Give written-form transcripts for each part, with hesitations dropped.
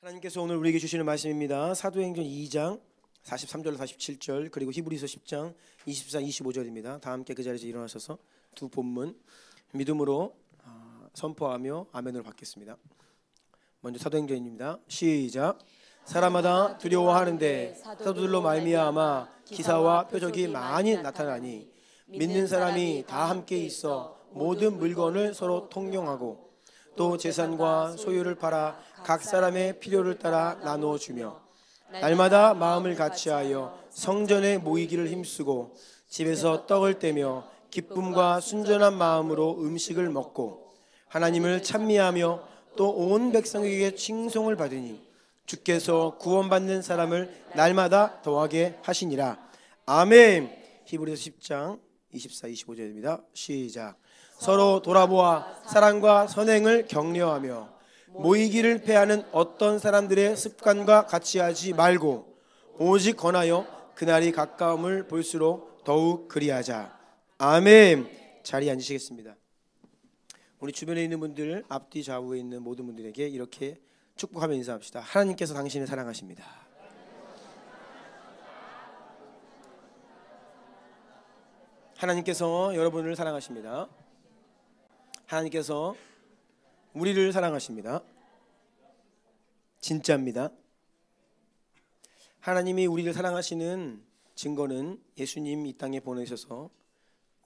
하나님께서 오늘 우리에게 주시는 말씀입니다. 사도행전 2장 43절 47절 그리고 히브리서 10장 24, 25절입니다. 다 함께 그 자리에서 일어나셔서 두 본문 믿음으로 선포하며 아멘을 받겠습니다. 먼저 사도행전입니다. 시작. 사람마다 두려워하는데 사도들로 말미암아 기사와 표적이 많이 나타나니 믿는 사람이 다 함께 있어 모든 물건을 서로 통용하고 또 재산과 소유를 팔아 각 사람의 필요를 따라 나누어 주며 날마다 마음을 같이하여 성전에 모이기를 힘쓰고 집에서 떡을 떼며 기쁨과 순전한 마음으로 음식을 먹고 하나님을 찬미하며 또 온 백성에게 칭송을 받으니 주께서 구원받는 사람을 날마다 더하게 하시니라. 아멘. 히브리서 10장 24, 25절입니다. 시작. 서로 돌아보아 사랑과 선행을 격려하며 모이기를 패하는 어떤 사람들의 습관과 같이 하지 말고 오직 권하여 그날이 가까움을 볼수록 더욱 그리하자. 아멘. 자리에 앉으시겠습니다. 우리 주변에 있는 분들, 앞뒤 좌우에 있는 모든 분들에게 이렇게 축복하며 인사합시다. 하나님께서 당신을 사랑하십니다. 하나님께서 여러분을 사랑하십니다. 하나님께서 우리를 사랑하십니다. 진짜입니다. 하나님이 우리를 사랑하시는 증거는 예수님 이 땅에 보내셔서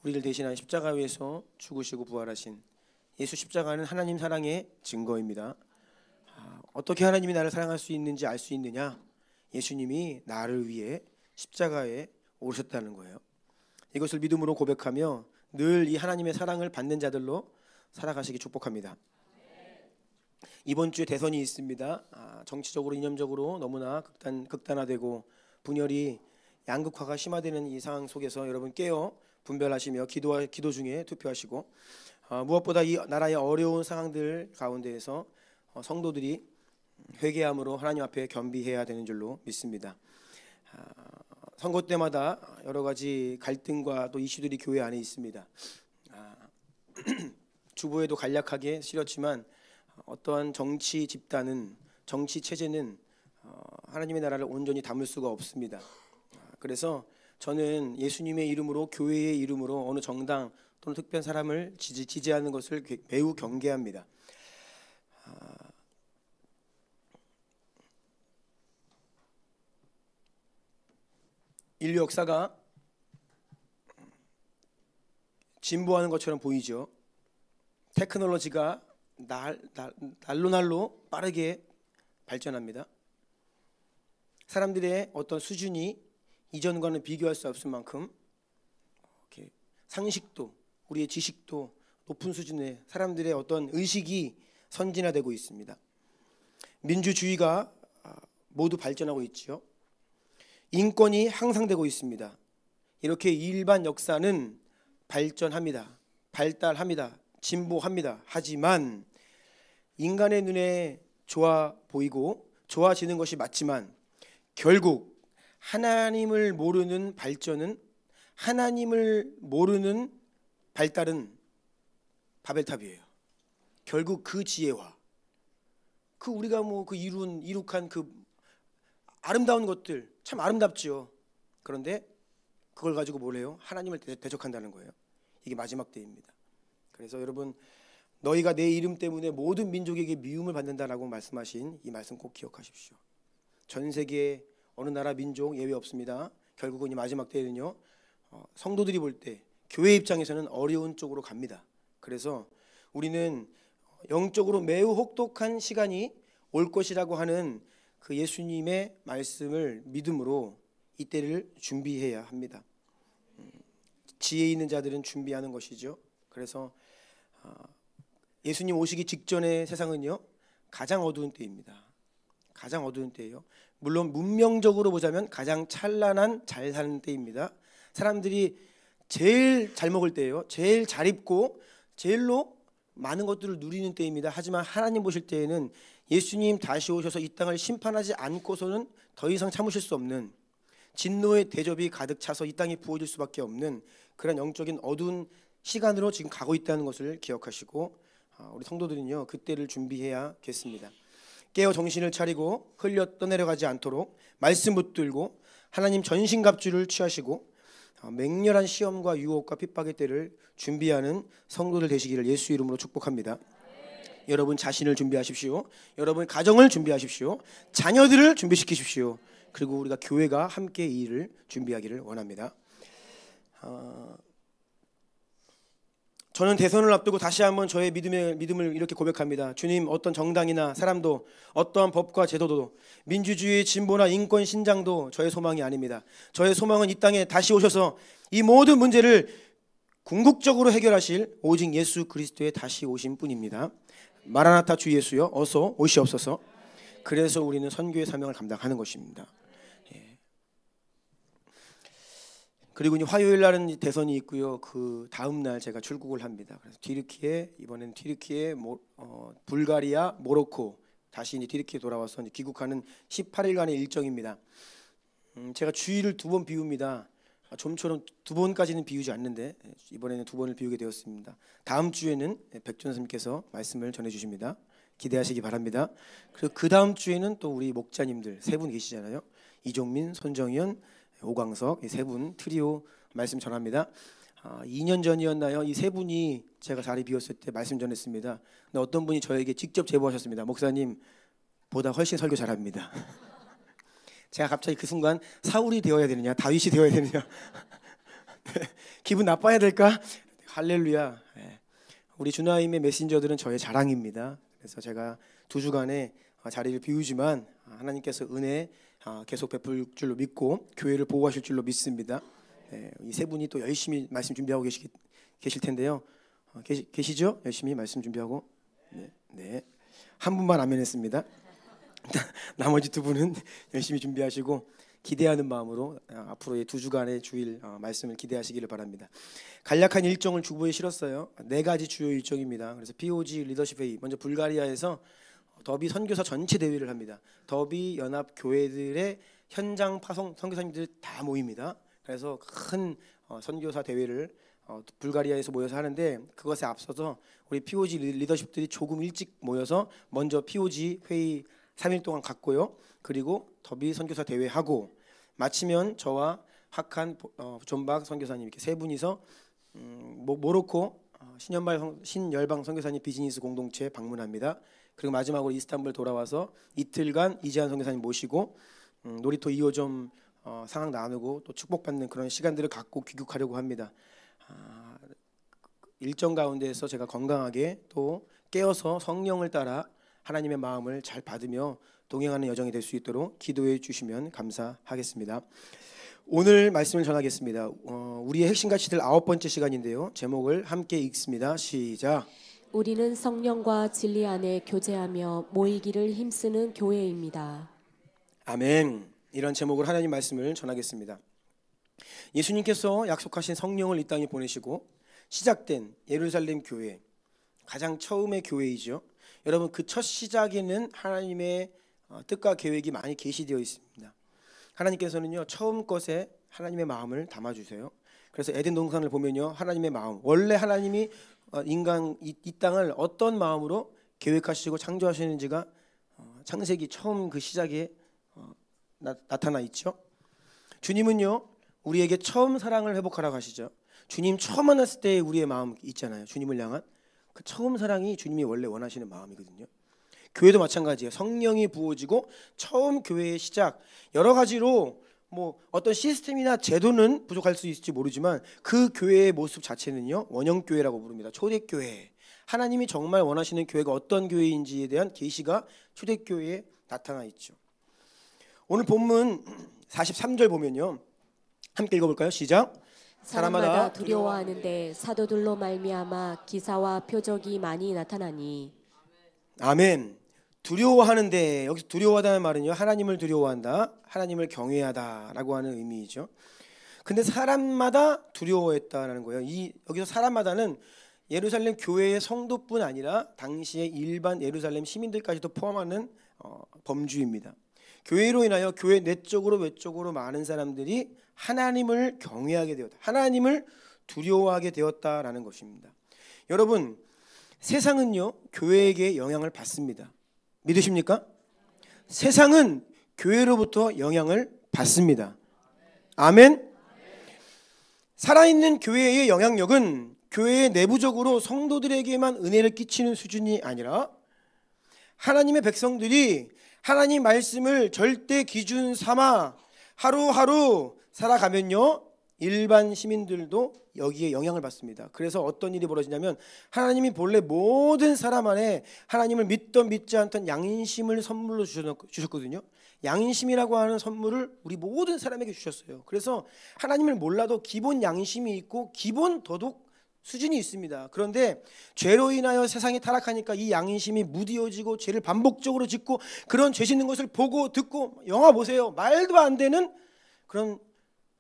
우리를 대신한 십자가 위에서 죽으시고 부활하신 예수 십자가는 하나님 사랑의 증거입니다. 어떻게 하나님이 나를 사랑할 수 있는지 알 수 있느냐? 예수님이 나를 위해 십자가에 오르셨다는 거예요. 이것을 믿음으로 고백하며 늘 이 하나님의 사랑을 받는 자들로 살아가시기 축복합니다. 이번 주에 대선이 있습니다. 정치적으로 이념적으로 너무나 극단화되고 분열이 양극화가 심화되는 이 상황 속에서 여러분 깨어 분별하시며 기도 중에 투표하시고 무엇보다 이 나라의 어려운 상황들 가운데에서 성도들이 회개함으로 하나님 앞에 겸비해야 되는 줄로 믿습니다. 선거 때마다 여러 가지 갈등과 또 이슈들이 교회 안에 있습니다. 주보에도 간략하게 실었지만 어떠한 정치 집단은 정치 체제는 하나님의 나라를 온전히 담을 수가 없습니다. 그래서 저는 예수님의 이름으로 교회의 이름으로 어느 정당 또는 특별한 사람을 지지하는 것을 매우 경계합니다. 인류 역사가 진보하는 것처럼 보이죠. 테크놀로지가 날로 빠르게 발전합니다. 사람들의 어떤 수준이 이전과는 비교할 수 없을 만큼 상식도 우리의 지식도 높은 수준의 사람들의 어떤 의식이 선진화되고 있습니다. 민주주의가 모두 발전하고 있죠. 인권이 향상되고 있습니다. 이렇게 일반 역사는 발전합니다. 발달합니다. 진보합니다. 하지만 인간의 눈에 좋아 보이고 좋아지는 것이 맞지만 결국 하나님을 모르는 발전은 하나님을 모르는 발달은 바벨탑이에요. 결국 그 지혜와 그 우리가 이룩한 그 아름다운 것들 참 아름답지요. 그런데 그걸 가지고 뭘 해요? 하나님을 대적한다는 거예요. 이게 마지막 때입니다. 그래서 여러분 너희가 내 이름 때문에 모든 민족에게 미움을 받는다라고 말씀하신 이 말씀 꼭 기억하십시오. 전 세계 어느 나라 민족 예외 없습니다. 결국은 이 마지막 때에는요 성도들이 볼 때 교회 입장에서는 어려운 쪽으로 갑니다. 그래서 우리는 영적으로 매우 혹독한 시간이 올 것이라고 하는 그 예수님의 말씀을 믿음으로 이때를 준비해야 합니다. 지혜 있는 자들은 준비하는 것이죠. 그래서 예수님 오시기 직전의 세상은요 가장 어두운 때입니다. 가장 어두운 때예요. 물론 문명적으로 보자면 가장 찬란한 잘 사는 때입니다. 사람들이 제일 잘 먹을 때예요. 제일 잘 입고 제일로 많은 것들을 누리는 때입니다. 하지만 하나님 보실 때에는 예수님 다시 오셔서 이 땅을 심판하지 않고서는 더 이상 참으실 수 없는 진노의 대접이 가득 차서 이 땅이 부어질 수밖에 없는 그런 영적인 어두운 시간으로 지금 가고 있다는 것을 기억하시고 우리 성도들은요 그때를 준비해야겠습니다. 깨어 정신을 차리고 흘려 떠내려가지 않도록 말씀 붙들고 하나님 전신갑주를 취하시고 맹렬한 시험과 유혹과 핍박의 때를 준비하는 성도들 되시기를 예수 이름으로 축복합니다. 여러분 자신을 준비하십시오. 여러분 가정을 준비하십시오. 자녀들을 준비시키십시오. 그리고 우리가 교회가 함께 이 일을 준비하기를 원합니다. 저는 대선을 앞두고 다시 한번 저의 믿음을 이렇게 고백합니다. 주님, 어떤 정당이나 사람도 어떠한 법과 제도도 민주주의의 진보나 인권 신장도 저의 소망이 아닙니다. 저의 소망은 이 땅에 다시 오셔서 이 모든 문제를 궁극적으로 해결하실 오직 예수 그리스도의 다시 오신 뿐입니다. 마라나타 주 예수여 어서 오시옵소서. 그래서 우리는 선교의 사명을 감당하는 것입니다. 그리고 이제 화요일 날은 대선이 있고요. 그 다음 날 제가 출국을 합니다. 그래서 이번에는 튀르키예, 불가리아, 모로코 다시 이제 튀르키예 돌아와서 이제 귀국하는 18일간의 일정입니다. 제가 주일을 2번 비웁니다. 좀처럼 2번까지는 비우지 않는데 이번에는 2번을 비우게 되었습니다. 다음 주에는 백준 선생님께서 말씀을 전해주십니다. 기대하시기 바랍니다. 그리고 그 다음 주에는 또 우리 목자님들 3분 계시잖아요. 이종민, 손정현, 오광석 이 3분 트리오 말씀 전합니다. 2년 전이었나요? 이 3분이 제가 자리 비웠을 때 말씀 전했습니다. 근데 어떤 분이 저에게 직접 제보하셨습니다. 목사님 보다 훨씬 설교 잘합니다. 제가 갑자기 그 순간 사울이 되어야 되느냐 다윗이 되어야 되느냐 기분 나빠야 될까? 할렐루야. 우리 주나임의 메신저들은 저의 자랑입니다. 그래서 제가 2주간의 자리를 비우지만 하나님께서 은혜 계속 베풀 줄로 믿고 교회를 보호하실 줄로 믿습니다. 이 3분이 또 열심히 말씀 준비하고 계실 텐데요. 계시죠? 열심히 말씀 준비하고. 네. 한 분만 아멘 했습니다. 나머지 2분은 열심히 준비하시고 기대하는 마음으로 앞으로의 2주간의 주일 말씀을 기대하시기를 바랍니다. 간략한 일정을 주보에 실었어요. 4가지 주요 일정입니다. 그래서 POG 리더십 회의, 먼저 불가리아에서 더비 선교사 전체 대회를 합니다. 더비 연합 교회들의 현장 파송 선교사님들 다 모입니다. 그래서 큰 선교사 대회를 불가리아에서 모여서 하는데 그것에 앞서서 우리 POG 리더십들이 조금 일찍 모여서 먼저 POG 회의 3일 동안 갔고요. 그리고 더비 선교사 대회 하고 마치면 저와 학한 존박 선교사님 이렇게 3분이서 모로코 신열방 선교사님 비즈니스 공동체 방문합니다. 그리고 마지막으로 이스탄불 돌아와서 이틀간 이재한 선교사님 모시고 놀이터 2호점 상황 나누고 또 축복받는 그런 시간들을 갖고 귀국하려고 합니다. 일정 가운데에서 제가 건강하게 또 깨어서 성령을 따라 하나님의 마음을 잘 받으며 동행하는 여정이 될 수 있도록 기도해 주시면 감사하겠습니다. 오늘 말씀을 전하겠습니다. 우리의 핵심 가치들 9번째 시간인데요. 제목을 함께 읽습니다. 시작. 우리는 성령과 진리 안에 교제하며 모이기를 힘쓰는 교회입니다. 아멘. 이런 제목으로 하나님 말씀을 전하겠습니다. 예수님께서 약속하신 성령을 이 땅에 보내시고 시작된 예루살렘 교회, 가장 처음의 교회이죠. 여러분 그 첫 시작에는 하나님의 뜻과 계획이 많이 계시되어 있습니다. 하나님께서는요 처음 것에 하나님의 마음을 담아주세요. 그래서 에덴 동산을 보면요 하나님의 마음, 원래 하나님이 인간 이 땅을 어떤 마음으로 계획하시고 창조하시는지가 창세기 처음 그 시작에 나타나 있죠. 주님은요 우리에게 처음 사랑을 회복하라고 하시죠. 주님 처음 만났을 때 우리의 마음 있잖아요. 주님을 향한 그 처음 사랑이 주님이 원래 원하시는 마음이거든요. 교회도 마찬가지예요. 성령이 부어지고 처음 교회의 시작, 여러 가지로 뭐 어떤 시스템이나 제도는 부족할 수 있을지 모르지만 그 교회의 모습 자체는요 원형교회라고 부릅니다. 초대교회, 하나님이 정말 원하시는 교회가 어떤 교회인지에 대한 계시가 초대교회에 나타나 있죠. 오늘 본문 43절 보면요 함께 읽어볼까요? 시작. 사람마다 두려워하는데 사도들로 말미암아 기사와 표적이 많이 나타나니. 아멘. 두려워하는데, 여기서 두려워하다는 말은요 하나님을 두려워한다, 하나님을 경외하다라고 하는 의미이죠. 근데 사람마다 두려워했다라는 거예요. 여기서 사람마다는 예루살렘 교회의 성도뿐 아니라 당시의 일반 예루살렘 시민들까지도 포함하는 범주입니다. 교회로 인하여 교회 내적으로 외적으로 많은 사람들이 하나님을 경외하게 되었다, 하나님을 두려워하게 되었다라는 것입니다. 여러분 세상은요 교회에게 영향을 받습니다. 믿으십니까? 세상은 교회로부터 영향을 받습니다. 아멘. 살아있는 교회의 영향력은 교회의 내부적으로 성도들에게만 은혜를 끼치는 수준이 아니라 하나님의 백성들이 하나님 말씀을 절대 기준 삼아 하루하루 살아가면요, 일반 시민들도 여기에 영향을 받습니다. 그래서 어떤 일이 벌어지냐면 하나님이 본래 모든 사람 안에 하나님을 믿던 믿지 않던 양심을 선물로 주셨거든요. 양심이라고 하는 선물을 우리 모든 사람에게 주셨어요. 그래서 하나님을 몰라도 기본 양심이 있고 기본 도덕 수준이 있습니다. 그런데 죄로 인하여 세상이 타락하니까 이 양심이 무디어지고 죄를 반복적으로 짓고 그런 죄 짓는 것을 보고 듣고, 영화 보세요, 말도 안 되는 그런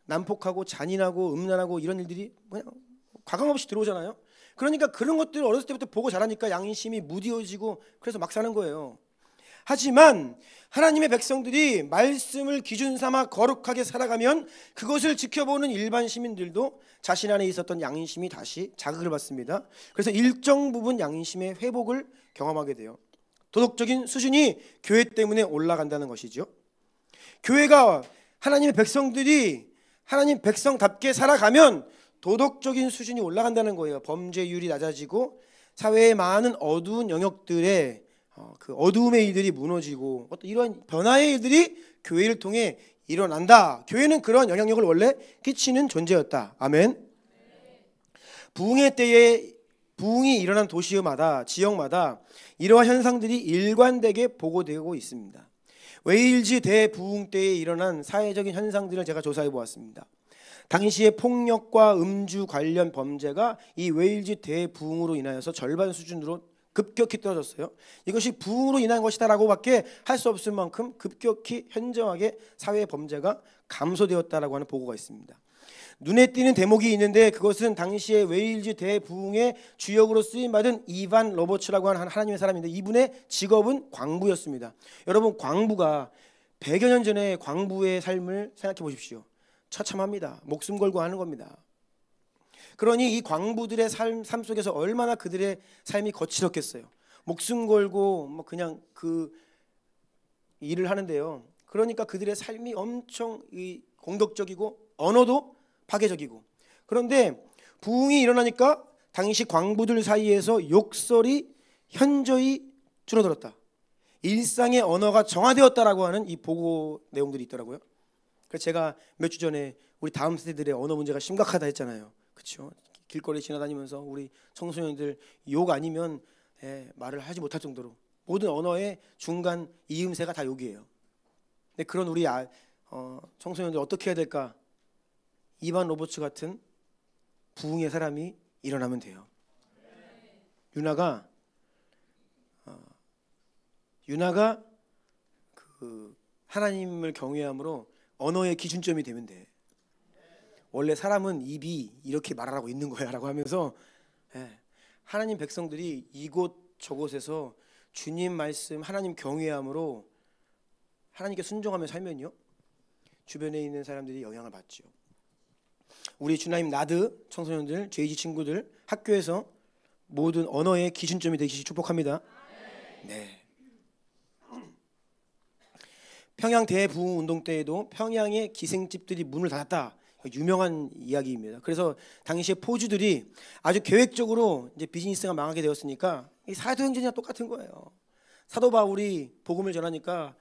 난폭하고 잔인하고 음란하고 이런 일들이 그냥 과감 없이 들어오잖아요. 그러니까 그런 것들을 어렸을 때부터 보고 자라니까 양심이 무디어지고 그래서 막 사는 거예요. 하지만 하나님의 백성들이 말씀을 기준 삼아 거룩하게 살아가면 그것을 지켜보는 일반 시민들도 자신 안에 있었던 양심이 다시 자극을 받습니다. 그래서 일정 부분 양심의 회복을 경험하게 돼요. 도덕적인 수준이 교회 때문에 올라간다는 것이죠. 교회가 하나님의 백성들이 하나님 백성답게 살아가면 도덕적인 수준이 올라간다는 거예요. 범죄율이 낮아지고 사회의 많은 어두운 영역들의 그 어두움의 일들이 무너지고 어떤 이런 변화의 일들이 교회를 통해 일어난다. 교회는 그런 영향력을 원래 끼치는 존재였다. 아멘. 부흥의 때에 부흥이 일어난 도시마다 지역마다 이러한 현상들이 일관되게 보고되고 있습니다. 웨일즈 대부흥 때에 일어난 사회적인 현상들을 제가 조사해 보았습니다. 당시의 폭력과 음주 관련 범죄가 이 웨일즈 대부흥으로 인하여서 절반 수준으로 급격히 떨어졌어요. 이것이 부흥으로 인한 것이다라고 밖에 할 수 없을 만큼 급격히 현저하게 사회 범죄가 감소되었다라고 하는 보고가 있습니다. 눈에 띄는 대목이 있는데 그것은 당시의 웨일즈 대부흥의 주역으로 쓰임받은 이반 로버츠라고 하는 하나님의 사람인데 이분의 직업은 광부였습니다. 여러분, 광부가 100여 년 전에 광부의 삶을 생각해 보십시오. 처참합니다. 목숨 걸고 하는 겁니다. 그러니 이 광부들의 삶 속에서 얼마나 그들의 삶이 거칠었겠어요. 목숨 걸고 뭐 그냥 그 일을 하는데요. 그러니까 그들의 삶이 엄청 공격적이고 언어도 파괴적이고. 그런데 부흥이 일어나니까 당시 광부들 사이에서 욕설이 현저히 줄어들었다. 일상의 언어가 정화되었다라고 하는 이 보고 내용들이 있더라고요. 그래서 제가 몇 주 전에 우리 다음 세대들의 언어 문제가 심각하다 했잖아요. 그렇죠? 길거리 지나다니면서 우리 청소년들 욕 아니면 말을 하지 못할 정도로 모든 언어의 중간 이음새가 다 욕이에요. 근데 그런 우리 청소년들 어떻게 해야 될까? 이반 로버츠 같은 부흥의 사람이 일어나면 돼요. 유나가 그 하나님을 경외함으로 언어의 기준점이 되면 돼. 원래 사람은 입이 이렇게 말하라고 있는 거야 라고 하면서 하나님 백성들이 이곳 저곳에서 주님 말씀 하나님 경외함으로 하나님께 순종하며 살면요, 주변에 있는 사람들이 영향을 받죠. 우리 주나임 나드 청소년들, JG 친구들 학교에서 모든 언어의 기준점이 되기 축복합니다. 네. 평양 대부흥 운동 때에도 평양의 기생집들이 문을 닫았다. 유명한 이야기입니다. 그래서 당시에 포주들이 아주 계획적으로 이제 비즈니스가 망하게 되었으니까 이 사도행전이랑 똑같은 거예요. 사도 바울이 복음을 전하니까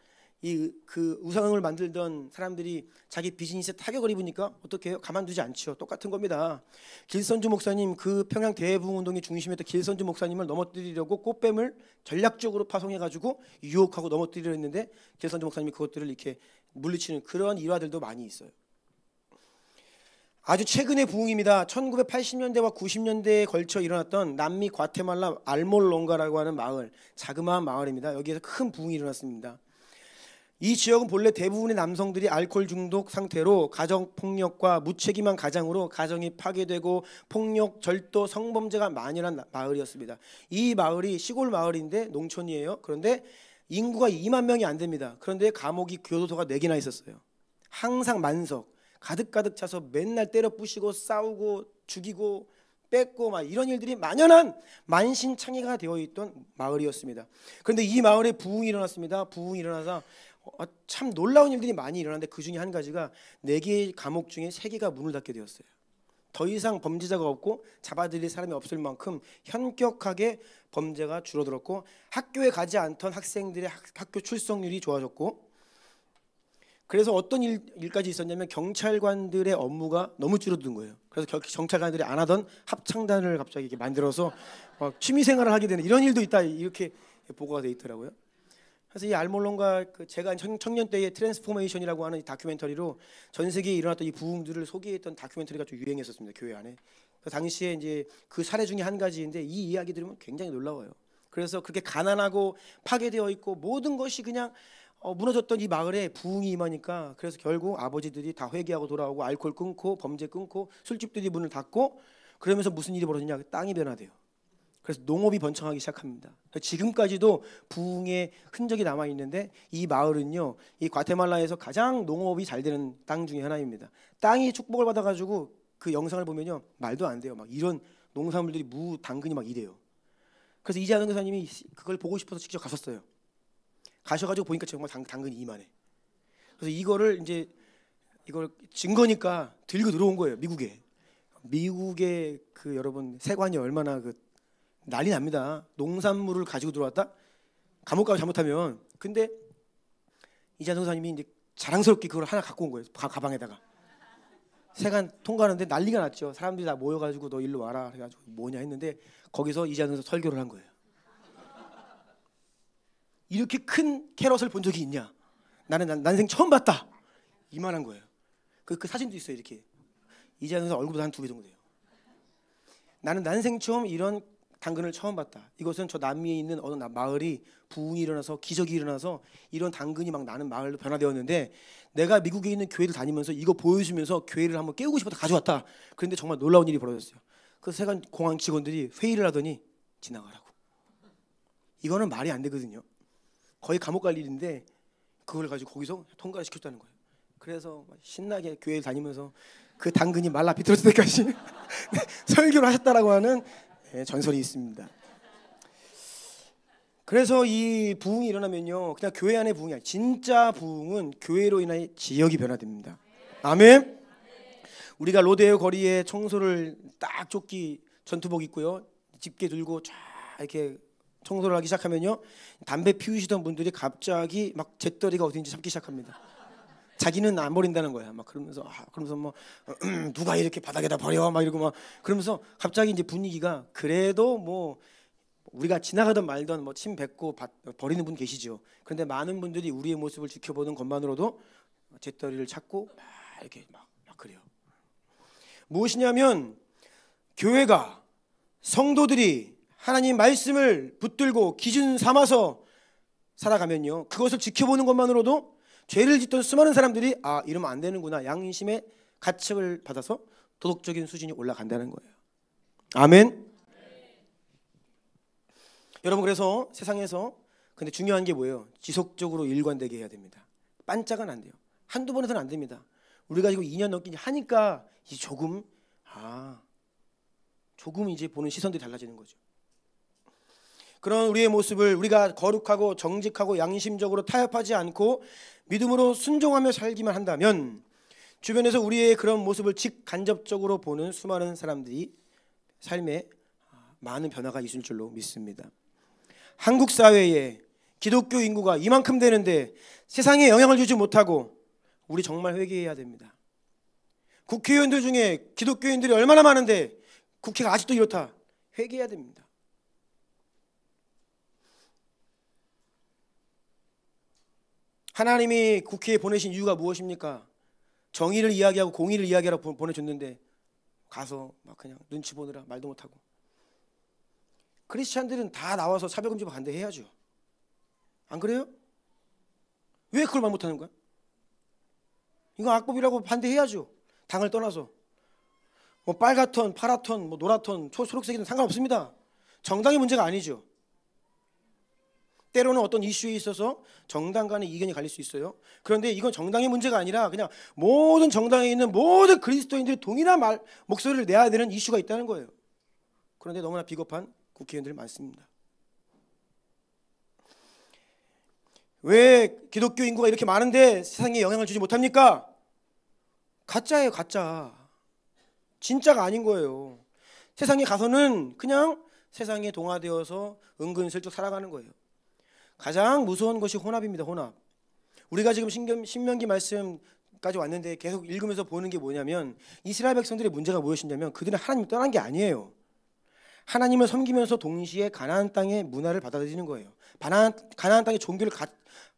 그 우상을 만들던 사람들이 자기 비즈니스에 타격을 입으니까 어떻게 해요? 가만두지 않죠. 똑같은 겁니다. 길선주 목사님, 그 평양 대부흥 운동의 중심이었던 길선주 목사님을 넘어뜨리려고 꽃뱀을 전략적으로 파송해가지고 유혹하고 넘어뜨리려 했는데 길선주 목사님이 그것들을 이렇게 물리치는 그런 일화들도 많이 있어요. 아주 최근의 부흥입니다. 1980년대와 90년대에 걸쳐 일어났던 남미 과테말라 알몰롱가라고 하는 마을, 자그마한 마을입니다. 여기에서 큰 부흥이 일어났습니다. 이 지역은 본래 대부분의 남성들이 알코올 중독 상태로 가정폭력과 무책임한 가장으로 가정이 파괴되고 폭력, 절도, 성범죄가 만연한 마을이었습니다. 이 마을이 시골 마을인데 농촌이에요. 그런데 인구가 2만 명이 안 됩니다. 그런데 감옥이 교도소가 4개나 있었어요. 항상 만석 가득가득 차서 맨날 때려 부시고 싸우고 죽이고 뺏고 막 이런 일들이 만연한 만신창이가 되어 있던 마을이었습니다. 그런데 이 마을에 부흥이 일어났습니다. 부흥이 일어나서 참 놀라운 일들이 많이 일어났는데 그 중에 한 가지가 4개의 감옥 중에 3개가 문을 닫게 되었어요. 더 이상 범죄자가 없고 잡아들일 사람이 없을 만큼 현격하게 범죄가 줄어들었고 학교에 가지 않던 학생들의 학교 출석률이 좋아졌고, 그래서 어떤 일까지 있었냐면 경찰관들의 업무가 너무 줄어든 거예요. 그래서 경찰관들이 안 하던 합창단을 갑자기 이렇게 만들어서 취미 생활을 하게 되는 이런 일도 있다, 이렇게 보고가 돼 있더라고요. 그래서 이 알몰론과 제가 청년 때의 트랜스포메이션이라고 하는 이 다큐멘터리로 전 세계에 일어났던 이 부흥들을 소개했던 다큐멘터리가 좀 유행했었습니다, 교회 안에. 그 당시에 이제 그 사례 중에 한 가지인데 이 이야기 들으면 굉장히 놀라워요. 그래서 그렇게 가난하고 파괴되어 있고 모든 것이 그냥 무너졌던 이 마을에 부흥이 임하니까, 그래서 결국 아버지들이 다 회개하고 돌아오고 알코올 끊고 범죄 끊고 술집들이 문을 닫고, 그러면서 무슨 일이 벌어지냐, 땅이 변화돼요. 그래서 농업이 번창하기 시작합니다. 지금까지도 부흥의 흔적이 남아 있는데 이 마을은요, 이 과테말라에서 가장 농업이 잘 되는 땅 중에 하나입니다. 땅이 축복을 받아가지고 그 영상을 보면요, 말도 안 돼요. 막 이런 농산물들이 무, 당근이 막 이래요. 그래서 이재하는 교사님이 그걸 보고 싶어서 직접 갔었어요. 가셔가지고 보니까 정말 당근이 이만해. 그래서 이걸 증거니까 들고 들어온 거예요, 미국에. 미국의 그 여러분 세관이 얼마나 난리 납니다. 농산물을 가지고 들어왔다? 감옥 가고 잘못하면. 근데 이재하는 교사님이 이제 자랑스럽게 그걸 하나 갖고 온 거예요, 가방에다가. 세관 통과하는데 난리가 났죠. 사람들이 다 모여가지고 너 일로 와라 그래가지고 뭐냐 했는데 거기서 이재하는 교사 설교를 한 거예요. 이렇게 큰 캐럿을 본 적이 있냐? 나는 난생 처음 봤다. 이만한 거예요. 그 사진도 있어요. 이렇게 이재하는 교사 얼굴보다 한 2배 정도 돼요. 나는 난생 처음 이런 당근을 처음 봤다. 이것은 저 남미에 있는 어느 마을이 부흥이 일어나서 기적이 일어나서 이런 당근이 막 나는 마을로 변화되었는데, 내가 미국에 있는 교회를 다니면서 이거 보여주면서 교회를 한번 깨우고 싶어서 가져왔다. 그런데 정말 놀라운 일이 벌어졌어요. 그 세관 공항 직원들이 회의를 하더니 지나가라고. 이거는 말이 안 되거든요. 거의 감옥 갈 일인데 그걸 가지고 거기서 통과를 시켰다는 거예요. 그래서 신나게 교회를 다니면서 그 당근이 말라 비틀어질 때까지 설교를 하셨다라고 하는 전설이 있습니다. 그래서 이 부흥이 일어나면요, 그냥 교회 안의 부흥이 아니라 진짜 부흥은 교회로 인해 지역이 변화됩니다. 아멘. 우리가 로데오 거리에 청소를 딱 조끼 전투복 입고요, 집게 들고 쫙 이렇게 청소를 하기 시작하면요, 담배 피우시던 분들이 갑자기 막 잿더리가 어딘지 잡기 시작합니다. 자기는 안 버린다는 거야. 막 그러면서 뭐 누가 이렇게 바닥에다 버려 막 이러고 막 그러면서 갑자기 이제 분위기가, 그래도 뭐 우리가 지나가던 말던 뭐 침 뱉고 버리는 분 계시죠. 그런데 많은 분들이 우리의 모습을 지켜보는 것만으로도 잿더리를 찾고 막 이렇게 막 그래요. 무엇이냐면 교회가, 성도들이 하나님 말씀을 붙들고 기준 삼아서 살아가면요, 그것을 지켜보는 것만으로도 죄를 짓던 수많은 사람들이 이러면 안 되는구나, 양심의 가책을 받아서 도덕적인 수준이 올라간다는 거예요. 아멘. 여러분, 그래서 세상에서 근데 중요한 게 뭐예요? 지속적으로 일관되게 해야 됩니다. 반짝은 안 돼요. 한두 번에서는 안 됩니다. 우리가 지금 2년 넘게 하니까 이제 조금 이제 보는 시선들이 달라지는 거죠. 그런 우리의 모습을 우리가 거룩하고 정직하고 양심적으로 타협하지 않고 믿음으로 순종하며 살기만 한다면 주변에서 우리의 그런 모습을 직간접적으로 보는 수많은 사람들이 삶에 많은 변화가 있을 줄로 믿습니다. 한국 사회에 기독교 인구가 이만큼 되는데 세상에 영향을 주지 못하고 우리 정말 회개해야 됩니다. 국회의원들 중에 기독교인들이 얼마나 많은데 국회가 아직도 이렇다. 회개해야 됩니다. 하나님이 국회에 보내신 이유가 무엇입니까? 정의를 이야기하고 공의를 이야기하라고 보내줬는데 가서 막 그냥 눈치 보느라 말도 못하고. 크리스찬들은 다 나와서 차별금지법 반대해야죠. 안 그래요? 왜 그걸 말 못하는 거야? 이거 악법이라고 반대해야죠. 당을 떠나서 뭐 빨갛던 파랗던 뭐 노랗던 초록색이든 상관없습니다. 정당의 문제가 아니죠. 때로는 어떤 이슈에 있어서 정당 간의 이견이 갈릴 수 있어요. 그런데 이건 정당의 문제가 아니라 그냥 모든 정당에 있는 모든 그리스도인들이 동일한 목소리를 내야 되는 이슈가 있다는 거예요. 그런데 너무나 비겁한 국회의원들 많습니다. 왜 기독교 인구가 이렇게 많은데 세상에 영향을 주지 못합니까? 가짜예요, 가짜. 진짜가 아닌 거예요. 세상에 가서는 그냥 세상에 동화되어서 은근슬쩍 살아가는 거예요. 가장 무서운 것이 혼합입니다. 혼합. 우리가 지금 신명기 말씀까지 왔는데 계속 읽으면서 보는 게 뭐냐면 이스라엘 백성들의 문제가 무엇이냐면 그들은 하나님을 떠난 게 아니에요. 하나님을 섬기면서 동시에 가나안 땅의 문화를 받아들이는 거예요. 가나안 땅의 종교를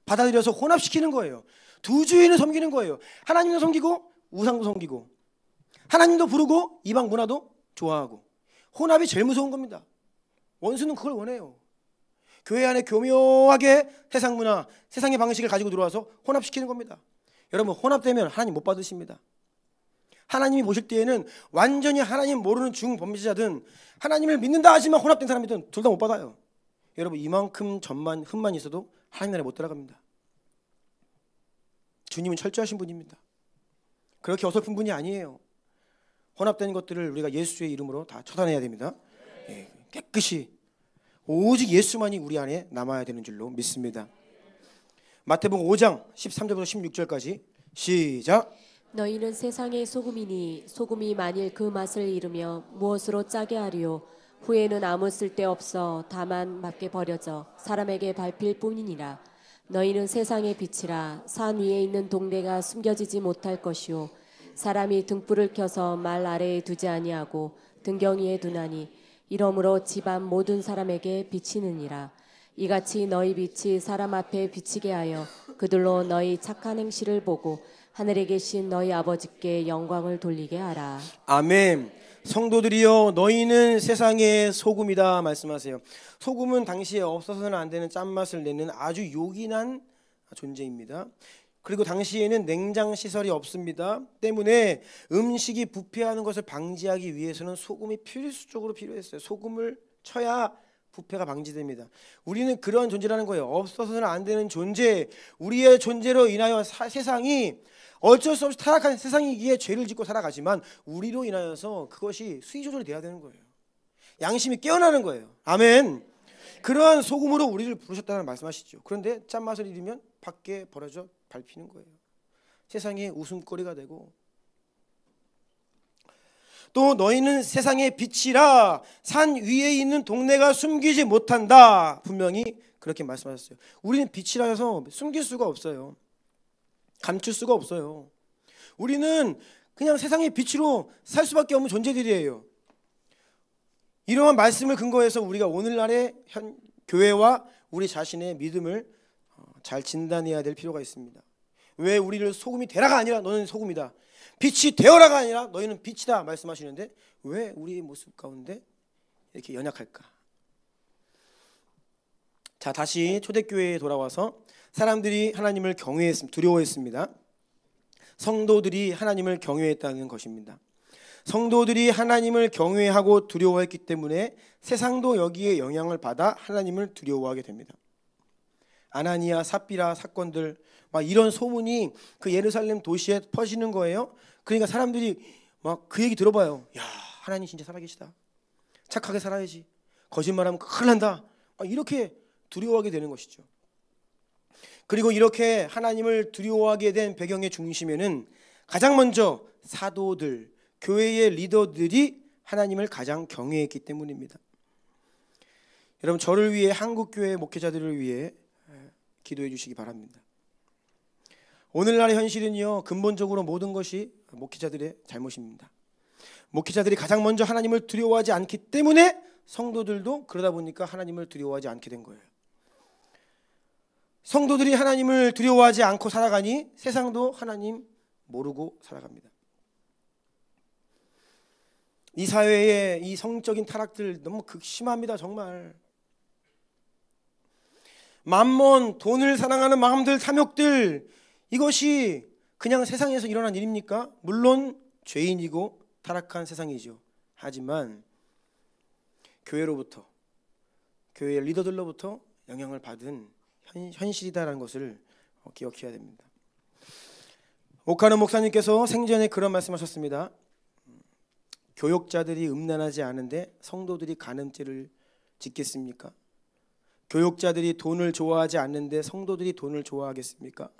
받아들여서 혼합시키는 거예요. 두 주인을 섬기는 거예요. 하나님도 섬기고 우상도 섬기고 하나님도 부르고 이방 문화도 좋아하고 혼합이 제일 무서운 겁니다. 원수는 그걸 원해요. 교회 안에 교묘하게 세상 문화, 세상의 방식을 가지고 들어와서 혼합시키는 겁니다. 여러분 혼합되면 하나님 못 받으십니다. 하나님이 보실 때에는 완전히 하나님 모르는 중범죄자든 하나님을 믿는다 하지만 혼합된 사람이든 둘 다 못 받아요. 여러분 이만큼 전만 흠만 있어도 하나님 나라에 못 들어갑니다. 주님은 철저하신 분입니다. 그렇게 어설픈 분이 아니에요. 혼합된 것들을 우리가 예수의 이름으로 다 처단해야 됩니다. 예, 깨끗이 오직 예수만이 우리 안에 남아야 되는 줄로 믿습니다. 마태복음 5장 13절부터 16절까지 시작. 너희는 세상의 소금이니 소금이 만일 그 맛을 잃으며 무엇으로 짜게 하리요? 후에는 아무 쓸데없어 다만 밖에 버려져 사람에게 밟힐 뿐이니라. 너희는 세상의 빛이라. 산 위에 있는 동네가 숨겨지지 못할 것이요 사람이 등불을 켜서 말 아래에 두지 아니하고 등경이에 두나니 이러므로 집안 모든 사람에게 비치느니라. 이같이 너희 빛이 사람 앞에 비치게 하여 그들로 너희 착한 행실을 보고 하늘에 계신 너희 아버지께 영광을 돌리게 하라. 아멘. 성도들이여 너희는 세상의 소금이다 말씀하세요. 소금은 당시에 없어서는 안 되는 짠맛을 내는 아주 요긴한 존재입니다. 그리고 당시에는 냉장 시설이 없습니다. 때문에 음식이 부패하는 것을 방지하기 위해서는 소금이 필수적으로 필요했어요. 소금을 쳐야 부패가 방지됩니다. 우리는 그런 존재라는 거예요. 없어서는 안 되는 존재. 우리의 존재로 인하여 세상이 어쩔 수 없이 타락한 세상이기에 죄를 짓고 살아가지만 우리로 인하여서 그것이 수위 조절이 돼야 되는 거예요. 양심이 깨어나는 거예요. 아멘. 그러한 소금으로 우리를 부르셨다는 말씀하시죠. 그런데 짠맛을 잃으면 밖에 버려져 밟히는 거예요. 세상의 웃음거리가 되고 또 너희는 세상의 빛이라. 산 위에 있는 동네가 숨기지 못한다. 분명히 그렇게 말씀하셨어요. 우리는 빛이라서 숨길 수가 없어요. 감출 수가 없어요. 우리는 그냥 세상의 빛으로 살 수밖에 없는 존재들이에요. 이러한 말씀을 근거해서 우리가 오늘날의 교회와 우리 자신의 믿음을 잘 진단해야 될 필요가 있습니다. 왜 우리를 소금이 되라가 아니라 너는 소금이다, 빛이 되어라가 아니라 너희는 빛이다 말씀하시는데 왜 우리의 모습 가운데 이렇게 연약할까? 자, 다시 초대교회에 돌아와서 사람들이 하나님을 두려워했습니다. 성도들이 하나님을 경외했다는 것입니다. 성도들이 하나님을 경외하고 두려워했기 때문에 세상도 여기에 영향을 받아 하나님을 두려워하게 됩니다. 아나니아 삽비라 사건들 막 이런 소문이 그 예루살렘 도시에 퍼지는 거예요. 그러니까 사람들이 막 그 얘기 들어봐요. 야, 하나님 진짜 살아계시다. 착하게 살아야지. 거짓말하면 큰일 난다. 막 이렇게 두려워하게 되는 것이죠. 그리고 이렇게 하나님을 두려워하게 된 배경의 중심에는 가장 먼저 사도들, 교회의 리더들이 하나님을 가장 경외했기 때문입니다. 여러분, 저를 위해 한국교회 목회자들을 위해 기도해 주시기 바랍니다. 오늘날의 현실은요, 근본적으로 모든 것이 목회자들의 잘못입니다. 목회자들이 가장 먼저 하나님을 두려워하지 않기 때문에 성도들도 그러다 보니까 하나님을 두려워하지 않게 된 거예요. 성도들이 하나님을 두려워하지 않고 살아가니 세상도 하나님 모르고 살아갑니다. 이 사회의 이 성적인 타락들 너무 극심합니다. 정말 만몬, 돈을 사랑하는 마음들, 탐욕들, 이것이 그냥 세상에서 일어난 일입니까? 물론 죄인이고 타락한 세상이죠. 하지만 교회로부터, 교회의 리더들로부터 영향을 받은 현실이다라는 것을 기억해야 됩니다. 오카노 목사님께서 생전에 그런 말씀하셨습니다. 교역자들이 음란하지 않은데 성도들이 간음죄를 짓겠습니까? 교역자들이 돈을 좋아하지 않는데 성도들이 돈을 좋아하겠습니까?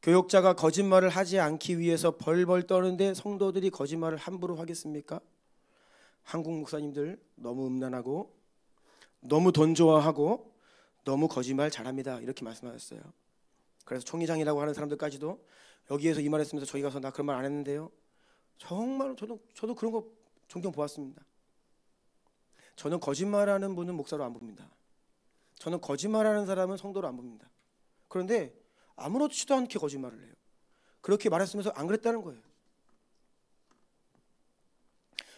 교역자가 거짓말을 하지 않기 위해서 벌벌 떠는데 성도들이 거짓말을 함부로 하겠습니까? 한국 목사님들 너무 음란하고 너무 돈 좋아하고 너무 거짓말 잘합니다. 이렇게 말씀하셨어요. 그래서 총회장이라고 하는 사람들까지도 여기에서 이 말했으면서 저희 가서 나 그런 말 안 했는데요. 정말 저도 그런 거 종종 보았습니다. 저는 거짓말하는 분은 목사로 안 봅니다. 저는 거짓말하는 사람은 성도로 안 봅니다. 그런데 아무렇지도 않게 거짓말을 해요. 그렇게 말했으면서 안 그랬다는 거예요.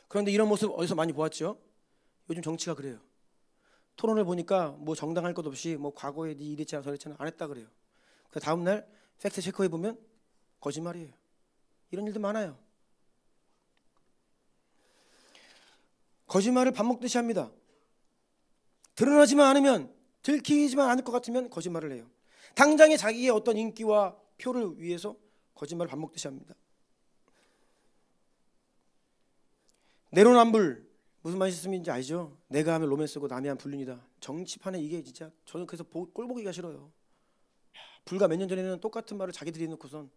그런데 이런 모습 어디서 많이 보았죠? 요즘 정치가 그래요. 토론을 보니까 뭐 정당할 것 없이 뭐 과거에 네 이랬잖아 저랬잖아 안 했다 그래요. 그 다음 날 팩트 체크해 보면 거짓말이에요. 이런 일도 많아요. 거짓말을 밥 먹듯이 합니다. 드러나지만 않으면, 들키지만 않을 것 같으면 거짓말을 해요. 당장에 자기의 어떤 인기와 표를 위해서 거짓말을 밥 먹듯이 합니다. 내로남불 무슨 말씀인지 알죠? 내가 하면 로맨스고 남이 하면 불륜이다. 정치판에 이게 진짜 저는 그래서 꼴보기가 싫어요. 불과 몇 년 전에는 똑같은 말을 자기들이 해놓고선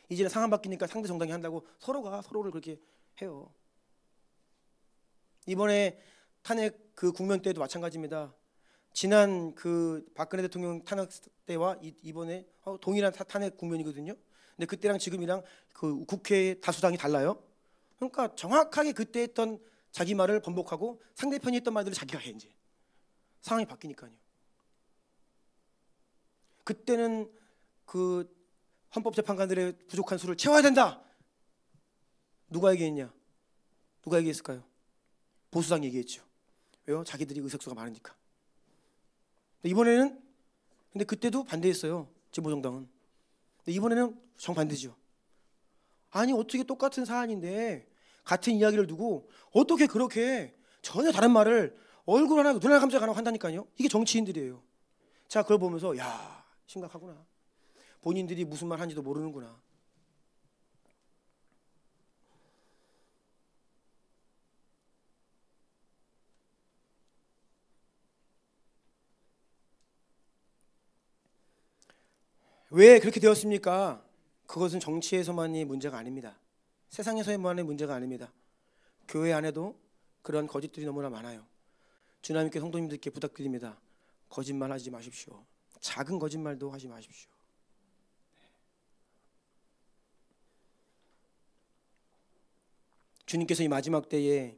이제는 상황 바뀌니까 상대 정당이 한다고 서로가 서로를 그렇게 해요. 이번에 탄핵 그 국면 때도 마찬가지입니다. 지난 그 박근혜 대통령 탄핵 때와 이번에 동일한 탄핵 국면이거든요. 근데 그때랑 지금이랑 그 국회 다수당이 달라요. 그러니까 정확하게 그때 했던 자기 말을 번복하고 상대편이 했던 말들을 자기가 해 이제. 상황이 바뀌니까요. 그때는 그 헌법재판관들의 부족한 수를 채워야 된다. 누가 얘기했냐? 누가 얘기했을까요? 보수당 얘기했죠. 왜요? 자기들이 의석수가 많으니까. 이번에는 근데 그때도 반대했어요. 진보정당은. 근데 이번에는 정반대죠. 아니 어떻게 똑같은 사안인데 같은 이야기를 두고 어떻게 그렇게 전혀 다른 말을 얼굴 하나 눈 하나 깜짝 안 하고 한다니까요. 이게 정치인들이에요. 자 그걸 보면서 야 심각하구나. 본인들이 무슨 말 하는지도 모르는구나. 왜 그렇게 되었습니까? 그것은 정치에서만이 문제가 아닙니다. 세상에서만의 문제가 아닙니다. 교회 안에도 그런 거짓들이 너무나 많아요. 주님께 성도님들께 부탁드립니다. 거짓말 하지 마십시오. 작은 거짓말도 하지 마십시오. 주님께서 이 마지막 때에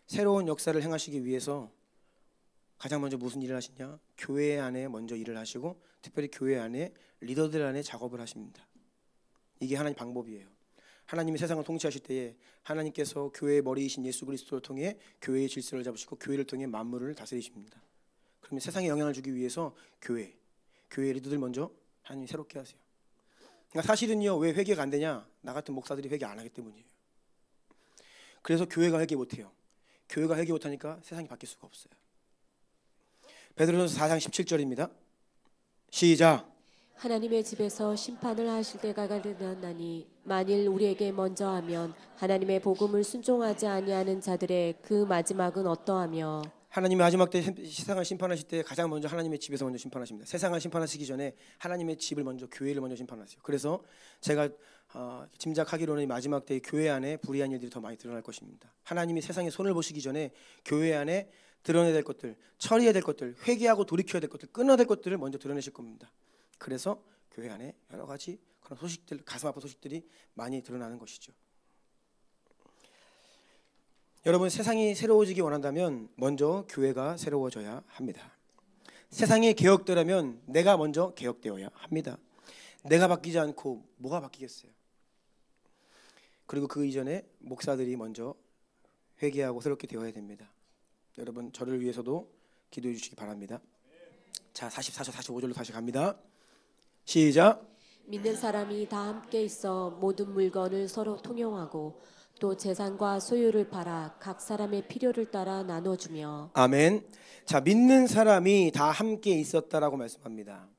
새로운 역사를 행하시기 위해서 가장 먼저 무슨 일을 하시냐? 교회 안에 먼저 일을 하시고 특별히 교회 안에 리더들 안에 작업을 하십니다. 이게 하나님 방법이에요. 하나님이 세상을 통치하실 때에 하나님께서 교회의 머리이신 예수 그리스도를 통해 교회의 질서를 잡으시고 교회를 통해 만물을 다스리십니다. 그러면 세상에 영향을 주기 위해서 교회 리더들 먼저 하나님이 새롭게 하세요. 그러니까 사실은요 왜 회개가 안 되냐? 나 같은 목사들이 회개 안 하기 때문이에요. 그래서 교회가 회개 못해요. 교회가 회개 못하니까 세상이 바뀔 수가 없어요. 베드로전서 4장 17절입니다. 시작. 하나님의 집에서 심판을 하실 때가 가려나니 만일 우리에게 먼저 하면 하나님의 복음을 순종하지 아니하는 자들의 그 마지막은 어떠하며. 하나님의 마지막 때 세상을 심판하실 때 가장 먼저 하나님의 집에서 먼저 심판하십니다. 세상을 심판하시기 전에 하나님의 집을 먼저 교회를 먼저 심판하세요. 그래서 제가 짐작하기로는 마지막 때 교회 안에 불의한 일들이 더 많이 드러날 것입니다. 하나님이 세상에 손을 보시기 전에 교회 안에 드러내야 될 것들, 처리해야 될 것들, 회개하고 돌이켜야 될 것들, 끊어야 될 것들을 먼저 드러내실 겁니다. 그래서 교회 안에 여러 가지 그런 소식들, 가슴 아픈 소식들이 많이 드러나는 것이죠. 여러분 세상이 새로워지기 원한다면 먼저 교회가 새로워져야 합니다. 세상이 개혁되려면 내가 먼저 개혁되어야 합니다. 내가 바뀌지 않고 뭐가 바뀌겠어요? 그리고 그 이전에 목사들이 먼저 회개하고 새롭게 되어야 됩니다. 여러분 저를 위해서도 기도해 주시기 바랍니다. 자 44절 45절로 다시 갑니다. 시작. 믿는 사람이 다 함께 있어 모든 물건을 서로 통용하고 또 재산과 소유를 팔아 각 사람의 필요를 따라 나눠주며. 아멘. 자 믿는 사람이 다 함께 있었다라고 말씀합니다.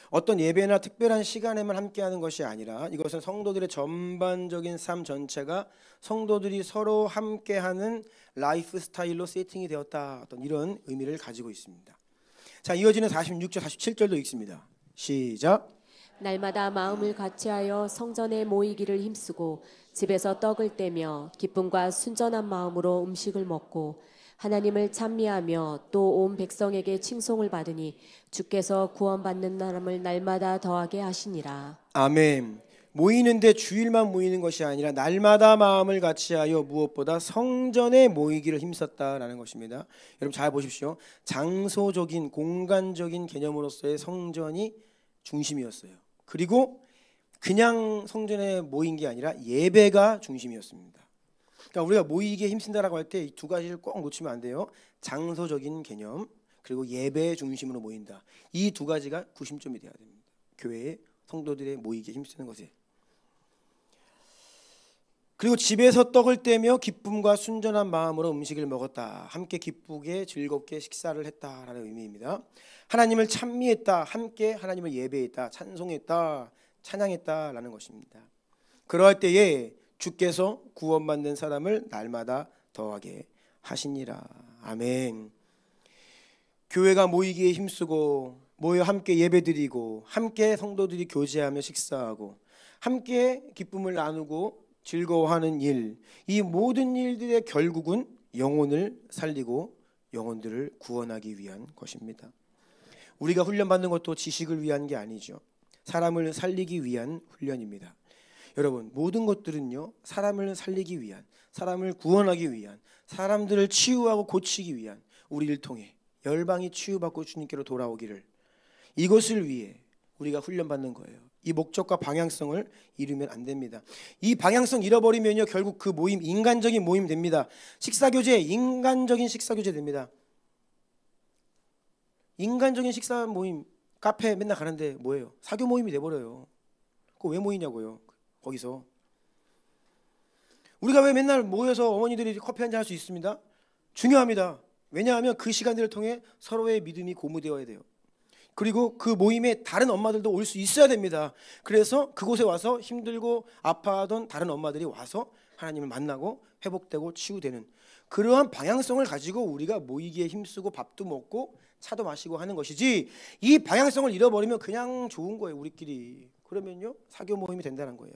어떤 예배나 특별한 시간에만 함께하는 것이 아니라 이것은 성도들의 전반적인 삶 전체가 성도들이 서로 함께하는 라이프 스타일로 세팅이 되었다. 어떤 이런 의미를 가지고 있습니다. 자, 이어지는 46절, 47절도 읽습니다. 시작. 날마다 마음을 같이하여 성전에 모이기를 힘쓰고 집에서 떡을 떼며 기쁨과 순전한 마음으로 음식을 먹고 하나님을 찬미하며 또 온 백성에게 칭송을 받으니 주께서 구원받는 사람을 날마다 더하게 하시니라. 아멘. 모이는데 주일만 모이는 것이 아니라 날마다 마음을 같이하여 무엇보다 성전에 모이기를 힘썼다라는 것입니다. 여러분 잘 보십시오. 장소적인 공간적인 개념으로서의 성전이 중심이었어요. 그리고 그냥 성전에 모인 게 아니라 예배가 중심이었습니다. 그러니까 우리가 모이기에 힘쓴다라고 할 때 이 두 가지를 꼭 놓치면 안 돼요. 장소적인 개념 그리고 예배의 중심으로 모인다. 이 두 가지가 구심점이 돼야 됩니다. 교회의 성도들의 모이기에 힘쓰는 것에. 그리고 집에서 떡을 떼며 기쁨과 순전한 마음으로 음식을 먹었다. 함께 기쁘게 즐겁게 식사를 했다라는 의미입니다. 하나님을 찬미했다. 함께 하나님을 예배했다. 찬송했다. 찬양했다라는 것입니다. 그러할 때에 주께서 구원받는 사람을 날마다 더하게 하시니라. 아멘. 교회가 모이기에 힘쓰고 모여 함께 예배드리고 함께 성도들이 교제하며 식사하고 함께 기쁨을 나누고 즐거워하는 일, 이 모든 일들의 결국은 영혼을 살리고 영혼들을 구원하기 위한 것입니다. 우리가 훈련받는 것도 지식을 위한 게 아니죠. 사람을 살리기 위한 훈련입니다. 여러분, 모든 것들은요, 사람을 살리기 위한, 사람을 구원하기 위한, 사람들을 치유하고 고치기 위한, 우리를 통해 열방이 치유받고 주님께로 돌아오기를, 이것을 위해 우리가 훈련받는 거예요. 이 목적과 방향성을 잃으면 안 됩니다. 이 방향성 잃어버리면요, 결국 그 모임, 인간적인 모임 됩니다. 식사교제, 인간적인 식사교제 됩니다. 인간적인 식사 모임, 카페 맨날 가는데 뭐예요? 사교 모임이 돼버려요. 그거 왜 모이냐고요? 거기서 우리가 왜 맨날 모여서 어머니들이 커피 한잔 할 수 있습니다? 중요합니다. 왜냐하면 그 시간들을 통해 서로의 믿음이 고무되어야 돼요. 그리고 그 모임에 다른 엄마들도 올 수 있어야 됩니다. 그래서 그곳에 와서 힘들고 아파하던 다른 엄마들이 와서 하나님을 만나고 회복되고 치유되는 그러한 방향성을 가지고 우리가 모이기에 힘쓰고 밥도 먹고 차도 마시고 하는 것이지, 이 방향성을 잃어버리면 그냥 좋은 거예요, 우리끼리. 그러면요, 사교 모임이 된다는 거예요.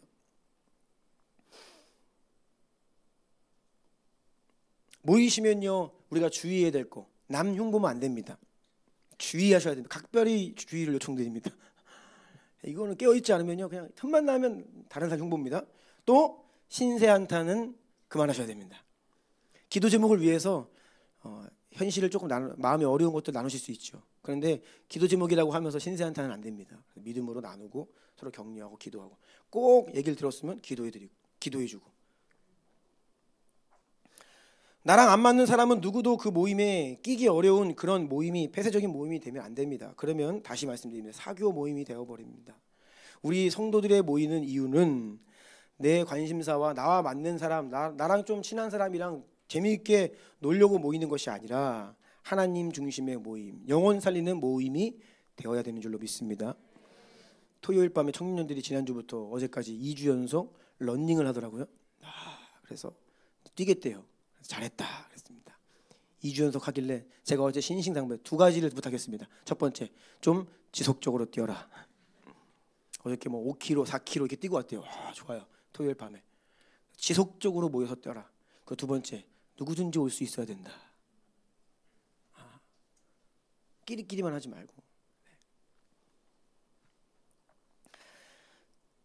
모이시면요, 우리가 주의해야 될 거, 남 흉보면 안 됩니다. 주의하셔야 됩니다. 각별히 주의를 요청드립니다. 이거는 깨어있지 않으면요, 그냥 틈만 나면 다른 사람 흉보입니다. 또 신세 한탄은 그만하셔야 됩니다. 기도 제목을 위해서 현실을 조금 마음이 어려운 것도 나누실 수 있죠. 그런데 기도 제목이라고 하면서 신세 한탄은 안 됩니다. 믿음으로 나누고 서로 격려하고 기도하고, 꼭 얘기를 들었으면 기도해드리고 기도해주고. 나랑 안 맞는 사람은 누구도 그 모임에 끼기 어려운 그런 모임이, 폐쇄적인 모임이 되면 안 됩니다. 그러면 다시 말씀드립니다. 사교 모임이 되어버립니다. 우리 성도들의 모이는 이유는 내 관심사와 나와 맞는 사람, 나랑 좀 친한 사람이랑 재미있게 놀려고 모이는 것이 아니라 하나님 중심의 모임, 영혼 살리는 모임이 되어야 되는 줄로 믿습니다. 토요일 밤에 청년들이 지난주부터 어제까지 2주 연속 러닝을 하더라고요. 그래서 뛰겠대요. 잘했다 그랬습니다. 2주 연속 하길래 제가 어제 신신당부에 두 가지를 부탁했습니다. 첫 번째, 좀 지속적으로 뛰어라. 어저께 뭐 5km, 4km 이렇게 뛰고 왔대요. 좋아요. 토요일 밤에 지속적으로 모여서 뛰어라. 그 두 번째, 누구든지 올 수 있어야 된다. 끼리끼리만 하지 말고.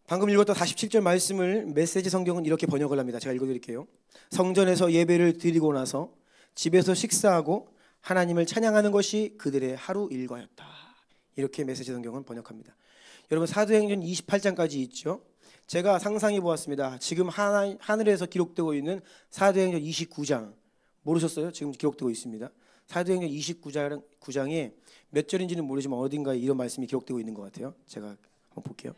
방금 읽었던 47절 말씀을 메시지 성경은 이렇게 번역을 합니다. 제가 읽어드릴게요. 성전에서 예배를 드리고 나서 집에서 식사하고 하나님을 찬양하는 것이 그들의 하루 일과였다. 이렇게 메시지 성경은 번역합니다. 여러분, 사도행전 28장까지 있죠. 제가 상상해 보았습니다. 지금 하늘에서 기록되고 있는 사도행전 29장 모르셨어요? 지금 기록되고 있습니다. 사도행전 29장에 몇 절인지는 모르지만 어딘가에 이런 말씀이 기록되고 있는 것 같아요. 제가 한번 볼게요.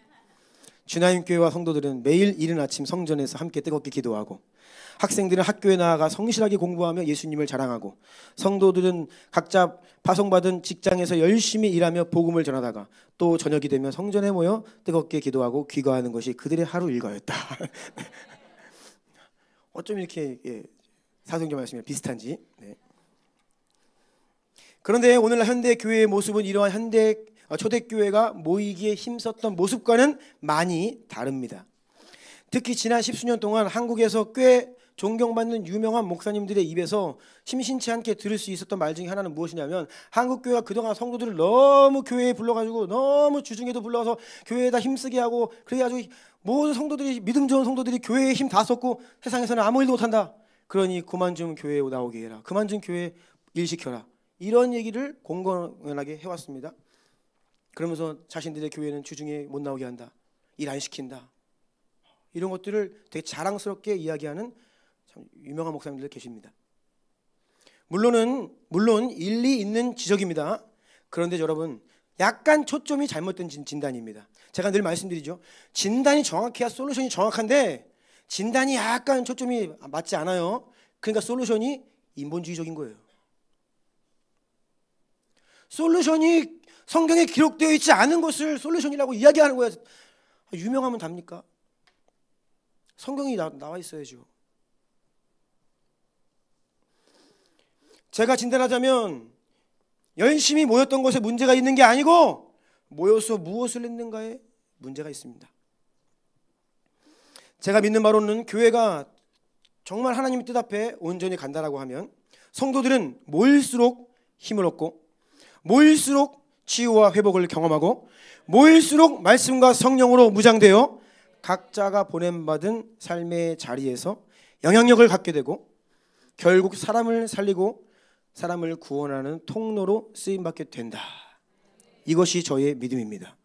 주나님교회와 성도들은 매일 이른 아침 성전에서 함께 뜨겁게 기도하고, 학생들은 학교에 나아가 성실하게 공부하며 예수님을 자랑하고, 성도들은 각자 파송받은 직장에서 열심히 일하며 복음을 전하다가 또 저녁이 되면 성전에 모여 뜨겁게 기도하고 귀가하는 것이 그들의 하루 일과였다. 어쩜 이렇게 사도행전 말씀이 비슷한지. 네. 그런데 오늘날 현대 교회의 모습은 이러한 초대교회가 모이기에 힘썼던 모습과는 많이 다릅니다. 특히 지난 10수년 동안 한국에서 꽤 존경받는 유명한 목사님들의 입에서 심심치 않게 들을 수 있었던 말 중에 하나는 무엇이냐면, 한국교회가 그동안 성도들을 너무 교회에 불러가지고 너무 주중에도 불러서 교회에다 힘쓰게 하고, 그래가지고 모든 성도들이, 믿음 좋은 성도들이 교회에 힘 다 썼고 세상에서는 아무 일도 못한다. 그러니 그만 좀 교회에 나오게 해라. 그만 좀 교회 일 시켜라. 이런 얘기를 공공연하게 해왔습니다. 그러면서 자신들의 교회는 주중에 못 나오게 한다. 일 안 시킨다. 이런 것들을 되게 자랑스럽게 이야기하는 참 유명한 목사님들 계십니다. 물론 일리 있는 지적입니다. 그런데 여러분, 약간 초점이 잘못된 진단입니다. 제가 늘 말씀드리죠. 진단이 정확해야 솔루션이 정확한데 진단이 약간 초점이 맞지 않아요. 그러니까 솔루션이 인본주의적인 거예요. 솔루션이 성경에 기록되어 있지 않은 것을 솔루션이라고 이야기하는 거예요. 유명하면 답니까? 성경이 나와 있어야죠. 제가 진단하자면 열심히 모였던 것에 문제가 있는 게 아니고 모여서 무엇을 했는가에 문제가 있습니다. 제가 믿는 바로는 교회가 정말 하나님의 뜻 앞에 온전히 간다라고 하면 성도들은 모일수록 힘을 얻고, 모일수록 치유와 회복을 경험하고, 모일수록 말씀과 성령으로 무장되어 각자가 보냄받은 삶의 자리에서 영향력을 갖게 되고, 결국 사람을 살리고 사람을 구원하는 통로로 쓰임받게 된다. 이것이 저의 믿음입니다.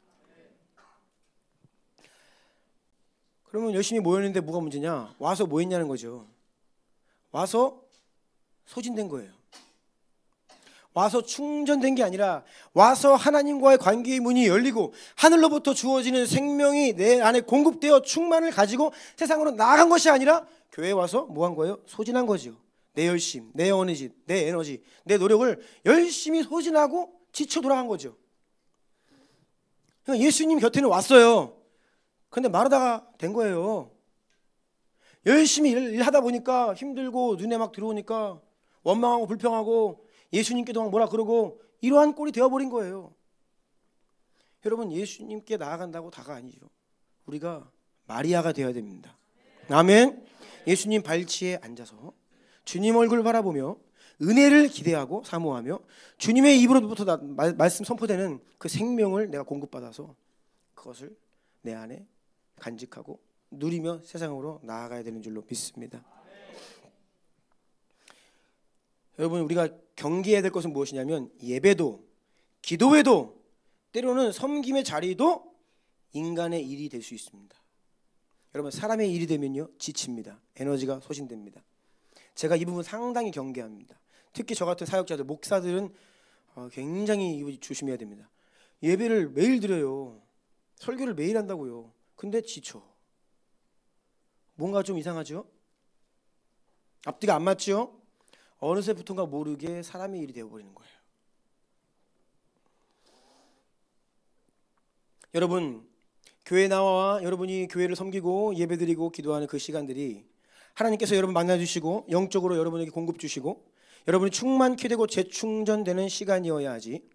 그러면 열심히 모였는데 뭐가 문제냐? 와서 뭐 했냐는 거죠. 와서 소진된 거예요. 와서 충전된 게 아니라 와서 하나님과의 관계의 문이 열리고 하늘로부터 주어지는 생명이 내 안에 공급되어 충만을 가지고 세상으로 나아간 것이 아니라 교회에 와서 뭐 한 거예요? 소진한 거죠. 내 열심, 내 에너지, 내 노력을 열심히 소진하고 지쳐 돌아간 거죠. 그러니까 예수님 곁에는 왔어요. 그런데 마르다가 된 거예요. 열심히 일하다 보니까 힘들고 눈에 막 들어오니까 원망하고 불평하고 예수님께도 막 뭐라 그러고 이러한 꼴이 되어버린 거예요. 여러분, 예수님께 나아간다고 다가 아니죠. 우리가 마리아가 되어야 됩니다. 아멘. 예수님 발치에 앉아서 주님 얼굴 바라보며 은혜를 기대하고 사모하며 주님의 입으로부터 말씀 선포되는 그 생명을 내가 공급받아서 그것을 내 안에 간직하고 누리며 세상으로 나아가야 되는 줄로 믿습니다. 여러분, 우리가 경계해야 될 것은 무엇이냐면 예배도 기도회도 때로는 섬김의 자리도 인간의 일이 될 수 있습니다. 여러분, 사람의 일이 되면요 지칩니다. 에너지가 소진됩니다. 제가 이 부분 상당히 경계합니다. 특히 저 같은 사역자들, 목사들은 굉장히 조심해야 됩니다. 예배를 매일 드려요. 설교를 매일 한다고요. 근데 지쳐. 뭔가 좀 이상하죠? 앞뒤가 안 맞죠? 어느새부턴가 모르게 사람의 일이 되어버리는 거예요. 여러분, 교회 나와 여러분이 교회를 섬기고 예배드리고 기도하는 그 시간들이 하나님께서 여러분 만나주시고 영적으로 여러분에게 공급 주시고 여러분이 충만케 되고 재충전되는 시간이어야 하지,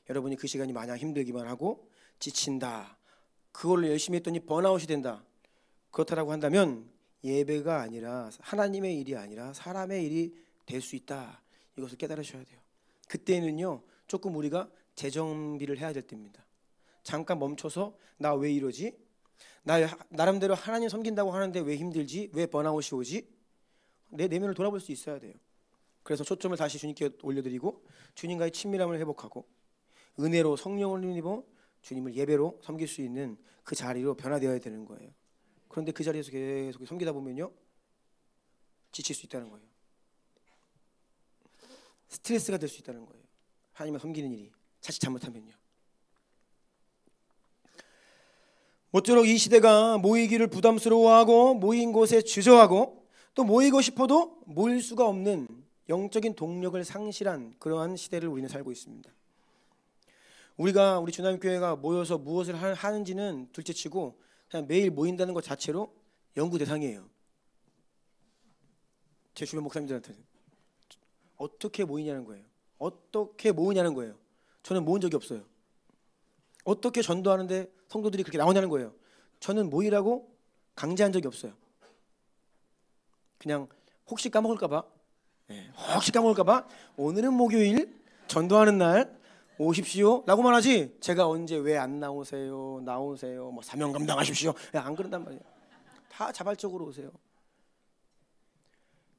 여러분이 그 시간이 마냥 힘들기만 하고 지친다, 그걸로 열심히 했더니 번아웃이 된다, 그렇다라고 한다면 예배가 아니라 하나님의 일이 아니라 사람의 일이 될 수 있다. 이것을 깨달으셔야 돼요. 그때는요 조금 우리가 재정비를 해야 될 때입니다. 잠깐 멈춰서 나 왜 이러지? 나 나름대로 하나님 섬긴다고 하는데 왜 힘들지? 왜 번아웃이 오지? 내 내면을 돌아볼 수 있어야 돼요. 그래서 초점을 다시 주님께 올려드리고 주님과의 친밀함을 회복하고 은혜로 성령을 힘입어 주님을 예배로 섬길 수 있는 그 자리로 변화되어야 되는 거예요. 그런데 그 자리에서 계속 섬기다 보면요 지칠 수 있다는 거예요. 스트레스가 될 수 있다는 거예요. 하나님을 섬기는 일이 자칫 잘못하면요. 모쪼록 이 시대가 모이기를 부담스러워하고 모인 곳에 주저하고 또 모이고 싶어도 모일 수가 없는 영적인 동력을 상실한 그러한 시대를 우리는 살고 있습니다. 우리 주남교회가 모여서 무엇을 하는지는 둘째치고 그냥 매일 모인다는 것 자체로 연구 대상이에요. 제 주변 목사님들한테는 어떻게 모이냐는 거예요. 어떻게 모으냐는 거예요. 저는 모은 적이 없어요. 어떻게 전도하는데 성도들이 그렇게 나오냐는 거예요. 저는 모이라고 강제한 적이 없어요. 그냥 혹시 까먹을까 봐 오늘은 목요일 전도하는 날 오십시오 라고만 하지 제가 언제 왜 안 나오세요 뭐 사명 감당하십시오 안 그런단 말이에요. 다 자발적으로 오세요.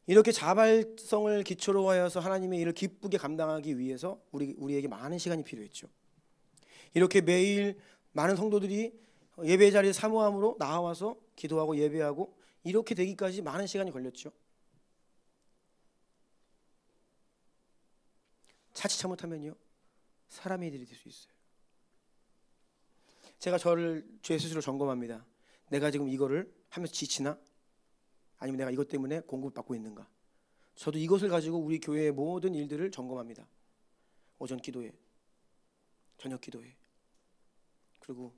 이렇게 자발성을 기초로 하여서 하나님의 일을 기쁘게 감당하기 위해서 우리에게 많은 시간이 필요했죠. 이렇게 매일 많은 성도들이 예배 자리에 사모함으로 나와서 기도하고 예배하고 이렇게 되기까지 많은 시간이 걸렸죠. 자칫 잘못하면요 사람의 일이 될 수 있어요. 제가 제 스스로 점검합니다. 내가 지금 이거를 하면서 지치나? 아니면 내가 이것 때문에 공급받고 있는가? 저도 이것을 가지고 우리 교회의 모든 일들을 점검합니다. 오전 기도회, 저녁 기도회, 그리고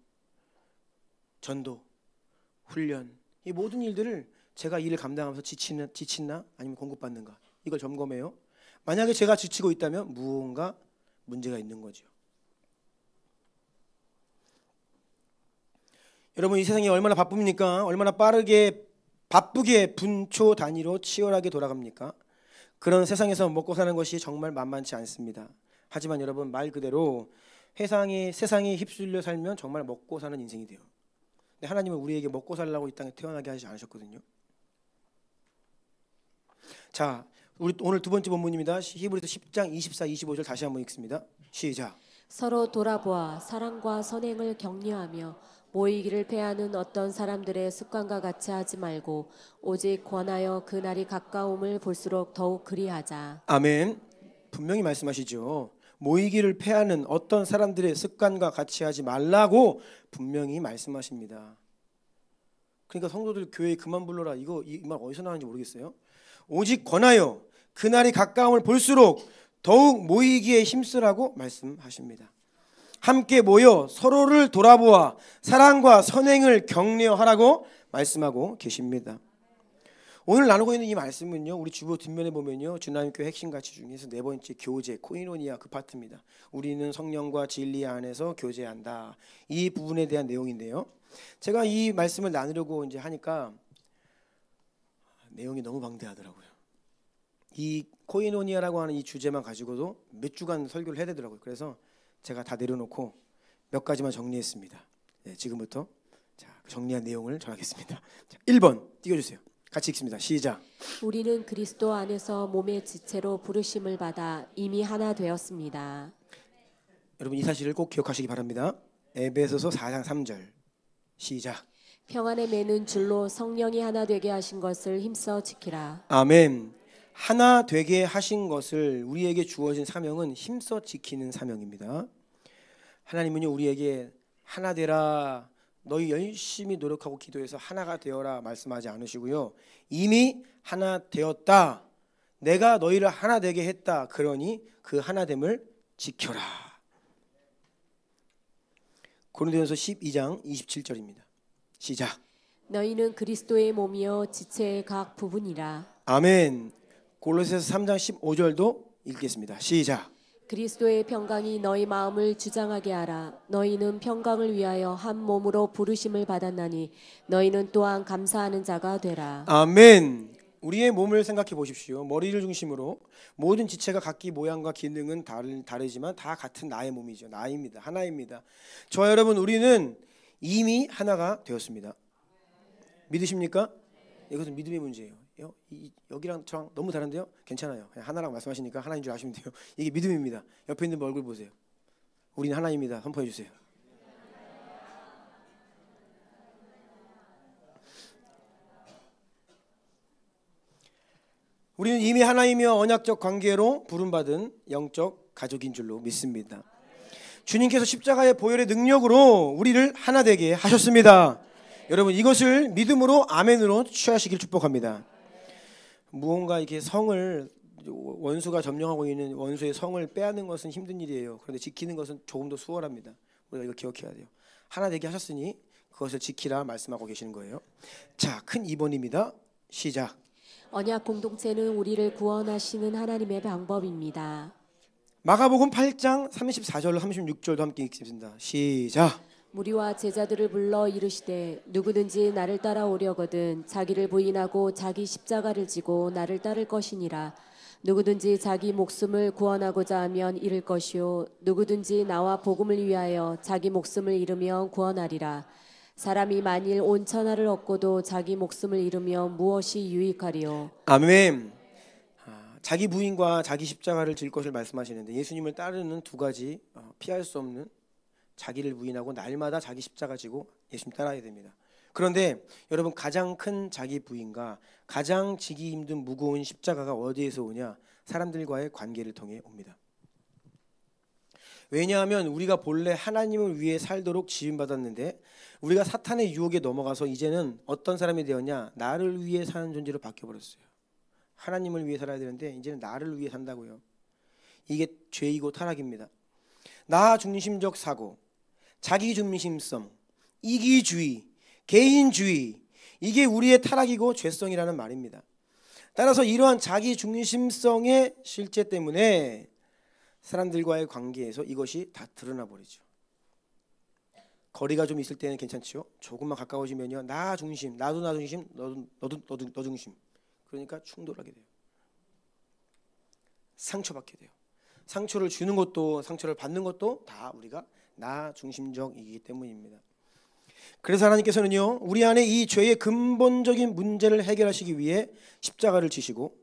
전도, 훈련, 이 모든 일들을 제가 일을 감당하면서 지치나 아니면 공급받는가 이걸 점검해요. 만약에 제가 지치고 있다면 무언가 문제가 있는 거죠. 여러분 이 세상이 얼마나 바쁩니까? 얼마나 바쁘게 분초 단위로 치열하게 돌아갑니까? 그런 세상에서 먹고 사는 것이 정말 만만치 않습니다. 하지만 여러분 말 그대로 세상에 휩쓸려 살면 정말 먹고 사는 인생이 돼요. 근데 하나님은 우리에게 먹고 살라고 이 땅에 태어나게 하지 않으셨거든요. 자, 우리 오늘 두 번째 본문입니다. 히브리서 10장 24, 25절 다시 한번 읽습니다. 시작. 서로 돌아보아 사랑과 선행을 격려하며 모이기를 패하는 어떤 사람들의 습관과 같이 하지 말고 오직 권하여 그날이 가까움을 볼수록 더욱 그리하자. 아멘. 분명히 말씀하시죠. 모이기를 패하는 어떤 사람들의 습관과 같이 하지 말라고 분명히 말씀하십니다. 그러니까 성도들 교회에 그만 불러라 이 말 어디서 나왔는지 모르겠어요. 오직 권하여 그날이 가까움을 볼수록 더욱 모이기에 힘쓰라고 말씀하십니다. 함께 모여 서로를 돌아보아 사랑과 선행을 격려하라고 말씀하고 계십니다. 오늘 나누고 있는 이 말씀은요, 우리 주보 뒷면에 보면요, 주나님교회 핵심 가치 중에서 네 번째 교제, 코이노니아 그 파트입니다. 우리는 성령과 진리 안에서 교제한다. 이 부분에 대한 내용인데요. 제가 이 말씀을 나누려고 이제 하니까 내용이 너무 방대하더라고요. 이 코이노니아라고 하는 이 주제만 가지고도 몇 주간 설교를 해야 되더라고요. 그래서 제가 다 내려놓고 몇 가지만 정리했습니다. 네, 지금부터 정리한 내용을 전하겠습니다. 1번 띄워주세요. 같이 읽습니다. 시작. 우리는 그리스도 안에서 몸의 지체로 부르심을 받아 이미 하나 되었습니다. 여러분 이 사실을 꼭 기억하시기 바랍니다. 에베소서 4장 3절 시작. 평안에 매는 줄로 성령이 하나 되게 하신 것을 힘써 지키라. 아멘. 하나 되게 하신 것을 우리에게 주어진 사명은 힘써 지키는 사명입니다. 하나님은요 우리에게 하나 되라, 너희 열심히 노력하고 기도해서 하나가 되어라 말씀하지 않으시고요, 이미 하나 되었다, 내가 너희를 하나 되게 했다, 그러니 그 하나됨을 지켜라. 고린도전서 12장 27절입니다. 시작. 너희는 그리스도의 몸이요 지체의 각 부분이라. 아멘. 골로새서 3장 15절도 읽겠습니다. 시작. 그리스도의 평강이 너희 마음을 주장하게 하라. 너희는 평강을 위하여 한 몸으로 부르심을 받았나니 너희는 또한 감사하는 자가 되라. 아멘. 우리의 몸을 생각해 보십시오. 머리를 중심으로 모든 지체가 각기 모양과 기능은 다르지만 다 같은 나의 몸이죠. 나입니다. 하나입니다. 저와 여러분 우리는 이미 하나가 되었습니다. 믿으십니까? 이것은 믿음의 문제예요. 여기랑 저랑 너무 다른데요? 괜찮아요. 그냥 하나라고 말씀하시니까 하나인 줄 아시면 돼요. 이게 믿음입니다. 옆에 있는 분 얼굴 보세요. 우리는 하나입니다. 선포해 주세요. 우리는 이미 하나이며 언약적 관계로 부름받은 영적 가족인 줄로 믿습니다. 주님께서 십자가의 보혈의 능력으로 우리를 하나 되게 하셨습니다. 여러분 이것을 믿음으로 아멘으로 취하시길 축복합니다. 무언가 이렇게 성을 원수가 점령하고 있는 원수의 성을 빼앗는 것은 힘든 일이에요. 그런데 지키는 것은 조금 더 수월합니다. 우리가 이거 기억해야 돼요. 하나 되게 하셨으니 그것을 지키라 말씀하고 계시는 거예요. 자, 큰 2번입니다. 시작. 언약 공동체는 우리를 구원하시는 하나님의 방법입니다. 마가복음 8장 34절로 36절도 함께 읽겠습니다. 시작. 무리와 제자들을 불러 이르시되 누구든지 나를 따라오려거든 자기를 부인하고 자기 십자가를 지고 나를 따를 것이니라. 누구든지 자기 목숨을 구원하고자 하면 잃을 것이요 누구든지 나와 복음을 위하여 자기 목숨을 잃으면 구원하리라. 사람이 만일 온 천하를 얻고도 자기 목숨을 잃으면 무엇이 유익하리요. 아멘. 자기 부인과 자기 십자가를 질 것을 말씀하시는데 예수님을 따르는 두 가지 피할 수 없는 자기를 부인하고 날마다 자기 십자가 지고 예수님 따라야 됩니다. 그런데 여러분 가장 큰 자기 부인과 가장 지기 힘든 무거운 십자가가 어디에서 오냐? 사람들과의 관계를 통해 옵니다. 왜냐하면 우리가 본래 하나님을 위해 살도록 지음받았는데 우리가 사탄의 유혹에 넘어가서 이제는 어떤 사람이 되었냐? 나를 위해 사는 존재로 바뀌어버렸어요. 하나님을 위해 살아야 되는데 이제는 나를 위해 산다고요. 이게 죄이고 타락입니다. 나 중심적 사고, 자기 중심성, 이기주의, 개인주의, 이게 우리의 타락이고 죄성이라는 말입니다. 따라서 이러한 자기 중심성의 실제 때문에 사람들과의 관계에서 이것이 다 드러나 버리죠. 거리가 좀 있을 때는 괜찮죠. 조금만 가까워지면요, 나 중심, 나도 나 중심, 너도 너 중심. 그러니까 충돌하게 돼요. 상처받게 돼요. 상처를 주는 것도 상처를 받는 것도 다 우리가 나 중심적이기 때문입니다. 그래서 하나님께서는요, 우리 안에 이 죄의 근본적인 문제를 해결하시기 위해 십자가를 지시고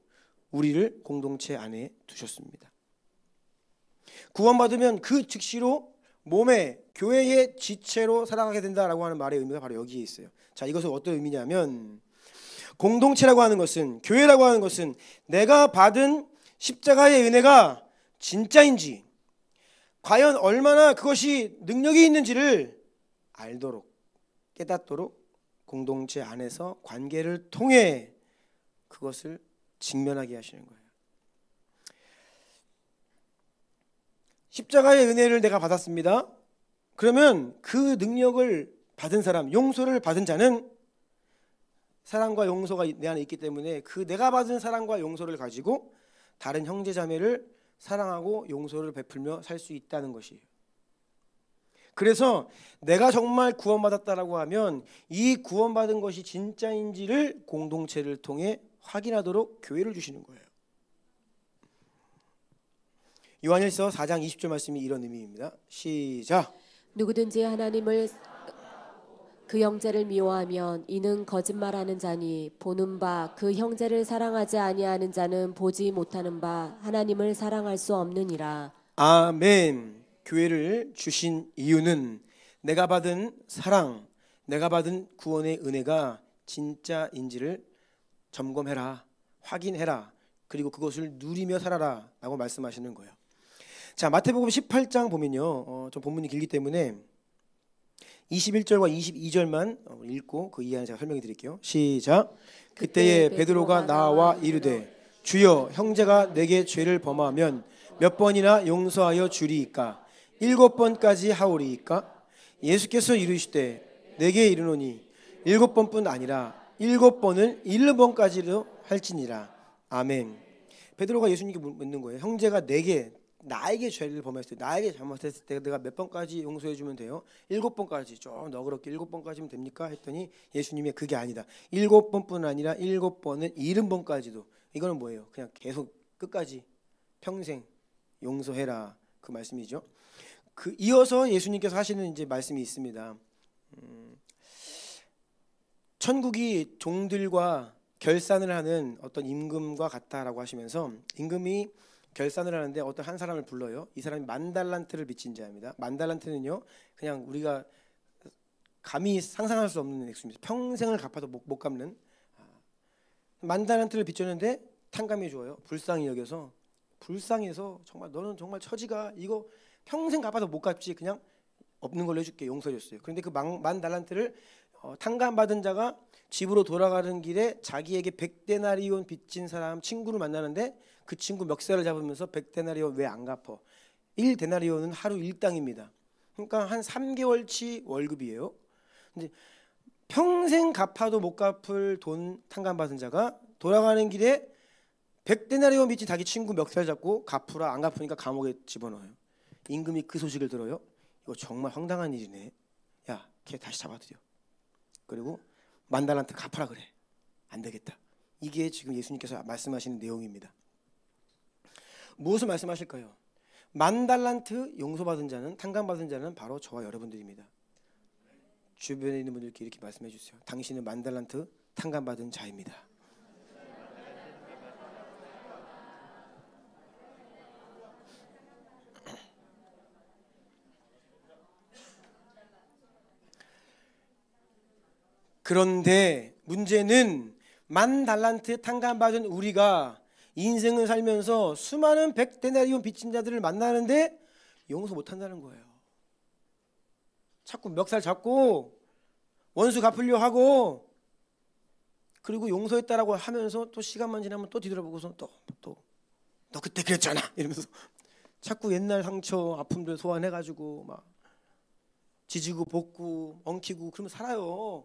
우리를 공동체 안에 두셨습니다. 구원받으면 그 즉시로 몸의 교회의 지체로 살아가게 된다라고 하는 말의 의미가 바로 여기에 있어요. 자, 이것은 어떤 의미냐면 공동체라고 하는 것은, 교회라고 하는 것은 내가 받은 십자가의 은혜가 진짜인지, 과연 얼마나 그것이 능력이 있는지를 알도록, 깨닫도록 공동체 안에서 관계를 통해 그것을 직면하게 하시는 거예요. 십자가의 은혜를 내가 받았습니다. 그러면 그 능력을 받은 사람, 용서를 받은 자는 사랑과 용서가 내 안에 있기 때문에 그 내가 받은 사랑과 용서를 가지고 다른 형제 자매를 사랑하고 용서를 베풀며 살 수 있다는 것이에요. 그래서 내가 정말 구원받았다라고 하면 이 구원받은 것이 진짜인지를 공동체를 통해 확인하도록 교회를 주시는 거예요. 요한일서 4장 20절 말씀이 이런 의미입니다. 시작. 누구든지 하나님을 그 형제를 미워하면 이는 거짓말하는 자니 보는 바 그 형제를 사랑하지 아니하는 자는 보지 못하는 바 하나님을 사랑할 수 없느니라. 아멘. 교회를 주신 이유는 내가 받은 사랑, 내가 받은 구원의 은혜가 진짜인지를 점검해라, 확인해라, 그리고 그것을 누리며 살아라 라고 말씀하시는 거예요. 자, 마태복음 18장 보면요, 좀 본문이 길기 때문에 21절과 22절만 읽고 그 이하는 제가 설명해 드릴게요. 시작. 그때에 베드로가 나와 이르되 주여, 형제가 내게 죄를 범하면 몇 번이나 용서하여 주리이까? 7번까지 하오리이까? 예수께서 이르시되 내게 이르노니 7번뿐 아니라 7번을 7번까지도 할지니라. 아멘. 베드로가 예수님께 묻는 거예요. 형제가 나에게 죄를 범했을 때, 나에게 잘못했을 때 내가 몇 번까지 용서해 주면 돼요? 7번까지, 좀 너그럽게 7번까지면 됩니까? 했더니 예수님이 그게 아니다. 7번뿐 아니라 7번은 70번까지도. 이거는 뭐예요? 그냥 계속 끝까지 평생 용서해라, 그 말씀이죠. 그 이어서 예수님께서 하시는 이제 말씀이 있습니다. 천국이 종들과 결산을 하는 어떤 임금과 같다라고 하시면서, 임금이 결산을 하는데 어떤 한 사람을 불러요. 이 사람이 10,000달란트를 빚진 자입니다. 10,000달란트는요, 그냥 우리가 감히 상상할 수 없는 액수입니다. 평생을 갚아도 못 갚는. 10,000달란트를 빚졌는데 탕감해 주어요. 불쌍히 여겨서, 불쌍해서 정말 너는 정말 처지가 이거 평생 갚아도 못 갚지. 그냥 없는 걸로 해줄게. 용서해 줬어요. 그런데 그 만 달란트를 탕감받은 자가 집으로 돌아가는 길에 자기에게 100데나리온 빚진 사람 친구를 만나는데 그 친구 멱살을 잡으면서 100데나리온 왜 안 갚어? 1데나리온은 하루 일당입니다. 그러니까 한 3개월치 월급이에요. 근데 평생 갚아도 못 갚을 돈 탕감받은 자가 돌아가는 길에 100데나리온 빚진 자기 친구 멱살 잡고 갚으라. 안 갚으니까 감옥에 집어넣어요. 임금이 그 소식을 들어요. 이거 정말 황당한 일이네. 야, 걔 다시 잡아들여. 그리고 만 달란트 갚으라 그래. 안 되겠다. 이게 지금 예수님께서 말씀하시는 내용입니다. 무엇을 말씀하실까요? 만 달란트 용서받은 자는, 탕감받은 자는 바로 저와 여러분들입니다. 주변에 있는 분들께 이렇게 말씀해 주세요. 당신은 만 달란트 탕감받은 자입니다. 그런데 문제는 만 달란트 탕감받은 우리가 인생을 살면서 수많은 100데나리온 빚진 자들을 만나는데 용서 못한다는 거예요. 자꾸 멱살 잡고 원수 갚으려 하고, 그리고 용서했다라고 하면서 또 시간만 지나면 또 뒤돌아보고서 또 너 그때 그랬잖아 이러면서 자꾸 옛날 상처 아픔들 소환해가지고 막 지지고 볶고 엉키고 그러면 살아요.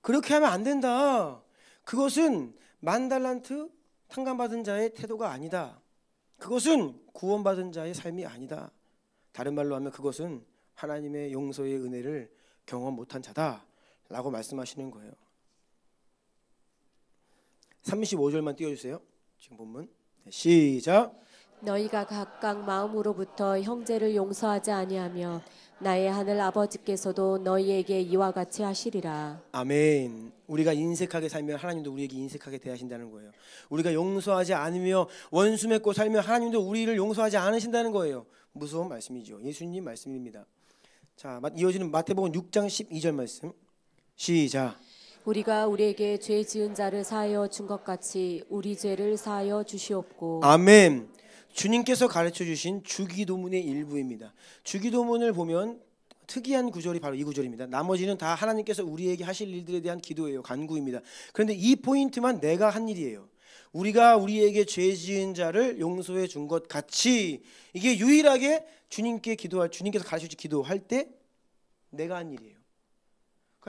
그렇게 하면 안 된다. 그것은 만 달란트 탕감받은 자의 태도가 아니다. 그것은 구원받은 자의 삶이 아니다. 다른 말로 하면 그것은 하나님의 용서의 은혜를 경험 못한 자다라고 말씀하시는 거예요. 35절만 띄워주세요. 지금 본문 시작. 너희가 각각 마음으로부터 형제를 용서하지 아니하며 나의 하늘 아버지께서도 너희에게 이와 같이 하시리라. 아멘. 우리가 인색하게 살면 하나님도 우리에게 인색하게 대하신다는 거예요. 우리가 용서하지 않으며 원수 맺고 살면 하나님도 우리를 용서하지 않으신다는 거예요. 무서운 말씀이죠. 예수님 말씀입니다. 자, 이어지는 마태복음 6장 12절 말씀 시작. 우리가 우리에게 죄 지은 자를 사하여 준 것 같이 우리 죄를 사하여 주시옵고. 아멘. 주님께서 가르쳐 주신 주기도문의 일부입니다. 주기도문을 보면 특이한 구절이 바로 이 구절입니다. 나머지는 다 하나님께서 우리에게 하실 일들에 대한 기도예요. 간구입니다. 그런데 이 포인트만 내가 한 일이에요. 우리가 우리에게 죄 지은 자를 용서해 준 것 같이, 이게 유일하게 주님께서 가르쳐 주신 기도할 때 내가 한 일이에요.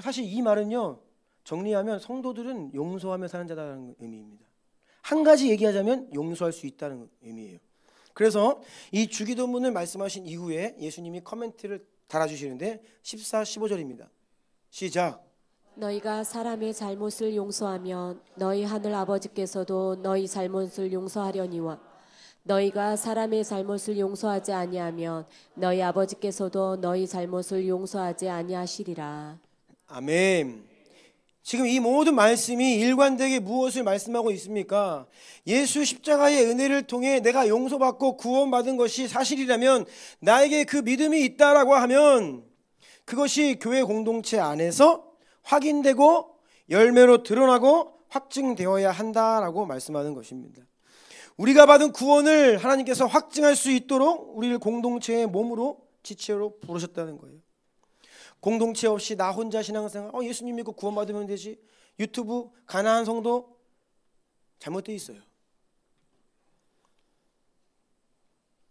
사실 이 말은요, 정리하면 성도들은 용서하며 사는 자라는 의미입니다. 한 가지 얘기하자면 용서할 수 있다는 의미예요. 그래서 이 주기도문을 말씀하신 이후에 예수님이 코멘트를 달아주시는데 14, 15절입니다. 시작. 너희가 사람의 잘못을 용서하면 너희 하늘 아버지께서도 너희 잘못을 용서하려니와 너희가 사람의 잘못을 용서하지 아니하면 너희 아버지께서도 너희 잘못을 용서하지 아니하시리라. 아멘. 지금 이 모든 말씀이 일관되게 무엇을 말씀하고 있습니까? 예수 십자가의 은혜를 통해 내가 용서받고 구원받은 것이 사실이라면, 나에게 그 믿음이 있다라고 하면 그것이 교회 공동체 안에서 확인되고 열매로 드러나고 확증되어야 한다라고 말씀하는 것입니다. 우리가 받은 구원을 하나님께서 확증할 수 있도록 우리를 공동체의 몸으로 지체로 부르셨다는 거예요. 공동체 없이 나 혼자 신앙생활, 예수님 믿고 구원받으면 되지, 유튜브 가난한 성도, 잘못되어 있어요.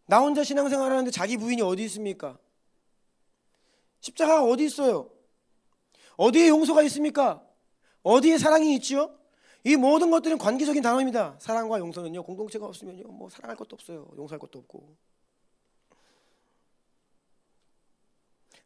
나 혼자 신앙생활 하는데 자기 부인이 어디 있습니까? 십자가가 어디 있어요? 어디에 용서가 있습니까? 어디에 사랑이 있지요? 이 모든 것들은 관계적인 단어입니다. 사랑과 용서는요, 공동체가 없으면요, 뭐 사랑할 것도 없어요. 용서할 것도 없고.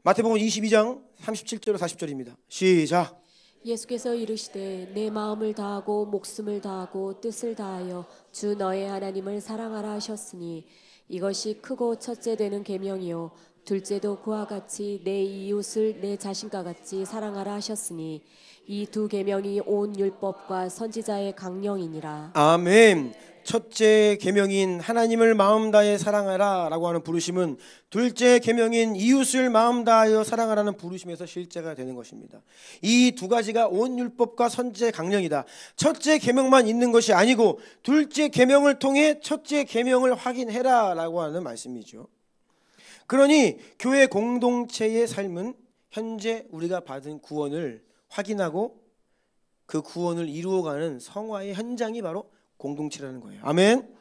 마태복음 22장 37절 40절입니다. 시작. 예수께서 이르시되 내 마음을 다하고 목숨을 다하고 뜻을 다하여 주 너의 하나님을 사랑하라 하셨으니 이것이 크고 첫째 되는 계명이요 둘째도 그와 같이 내 이웃을 내 자신과 같이 사랑하라 하셨으니 이 두 계명이 온 율법과 선지자의 강령이니라. 아멘. 첫째 계명인 하나님을 마음 다해 사랑하라 라고 하는 부르심은 둘째 계명인 이웃을 마음 다하여 사랑하라는 부르심에서 실제가 되는 것입니다. 이 두 가지가 온 율법과 선지자의 강령이다. 첫째 계명만 있는 것이 아니고 둘째 계명을 통해 첫째 계명을 확인해라 라고 하는 말씀이죠. 그러니 교회 공동체의 삶은 현재 우리가 받은 구원을 확인하고 그 구원을 이루어가는 성화의 현장이 바로 공동체라는 거예요. 아멘.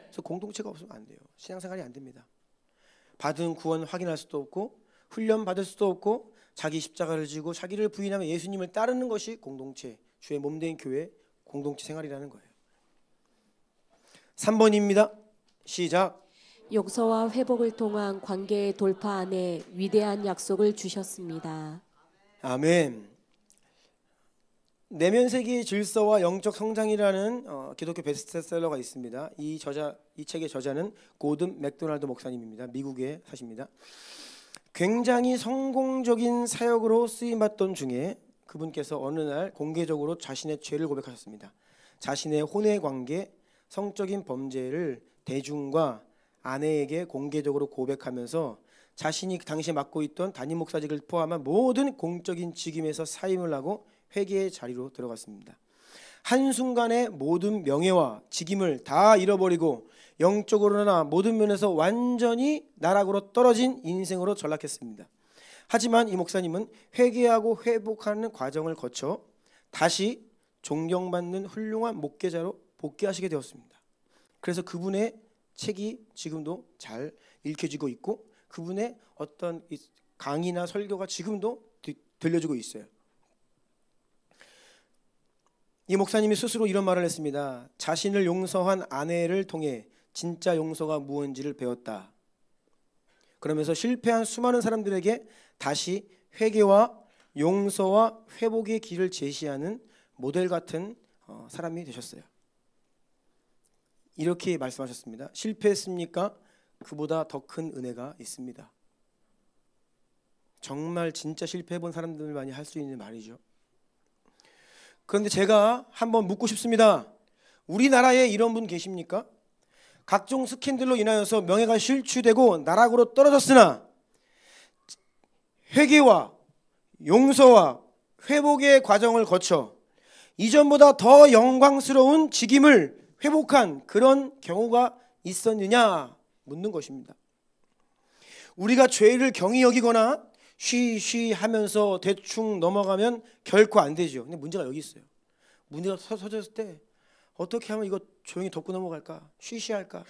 그래서 공동체가 없으면 안 돼요. 신앙생활이 안 됩니다. 받은 구원 확인할 수도 없고 훈련 받을 수도 없고 자기 십자가를 지고 자기를 부인하며 예수님을 따르는 것이 공동체, 주의 몸된 교회 공동체 생활이라는 거예요. 3번입니다. 시작. 용서와 회복을 통한 관계의 돌파 안에 위대한 약속을 주셨습니다. 아멘. 내면 세계의 질서와 영적 성장이라는 기독교 베스트셀러가 있습니다. 이 책의 저자는 고든 맥도날드 목사님입니다. 미국에 사십니다. 굉장히 성공적인 사역으로 쓰임받던 중에 그분께서 어느 날 공개적으로 자신의 죄를 고백하셨습니다. 자신의 혼외 관계, 성적인 범죄를 대중과 아내에게 공개적으로 고백하면서 자신이 당시에 맡고 있던 담임 목사직을 포함한 모든 공적인 직임에서 사임을 하고 회개의 자리로 들어갔습니다. 한순간에 모든 명예와 직임을 다 잃어버리고 영적으로나 모든 면에서 완전히 나락으로 떨어진 인생으로 전락했습니다. 하지만 이 목사님은 회개하고 회복하는 과정을 거쳐 다시 존경받는 훌륭한 목회자로 복귀하시게 되었습니다. 그래서 그분의 책이 지금도 잘 읽혀지고 있고 그분의 어떤 강의나 설교가 지금도 들려지고 있어요. 이 목사님이 스스로 이런 말을 했습니다. 자신을 용서한 아내를 통해 진짜 용서가 무엇인지를 배웠다. 그러면서 실패한 수많은 사람들에게 다시 회개와 용서와 회복의 길을 제시하는 모델 같은 사람이 되셨어요. 이렇게 말씀하셨습니다. 실패했습니까? 그보다 더 큰 은혜가 있습니다. 정말 진짜 실패해본 사람들만이 할 수 있는 말이죠. 그런데 제가 한번 묻고 싶습니다. 우리나라에 이런 분 계십니까? 각종 스캔들로 인하여서 명예가 실추되고 나락으로 떨어졌으나 회개와 용서와 회복의 과정을 거쳐 이전보다 더 영광스러운 직임을 회복한 그런 경우가 있었느냐 묻는 것입니다. 우리가 죄를 경히 여기거나 쉬쉬 하면서 대충 넘어가면 결코 안 되죠. 근데 문제가 여기 있어요. 문제가 터졌을 때 어떻게 하면 이거 조용히 덮고 넘어갈까? 쉬쉬할까?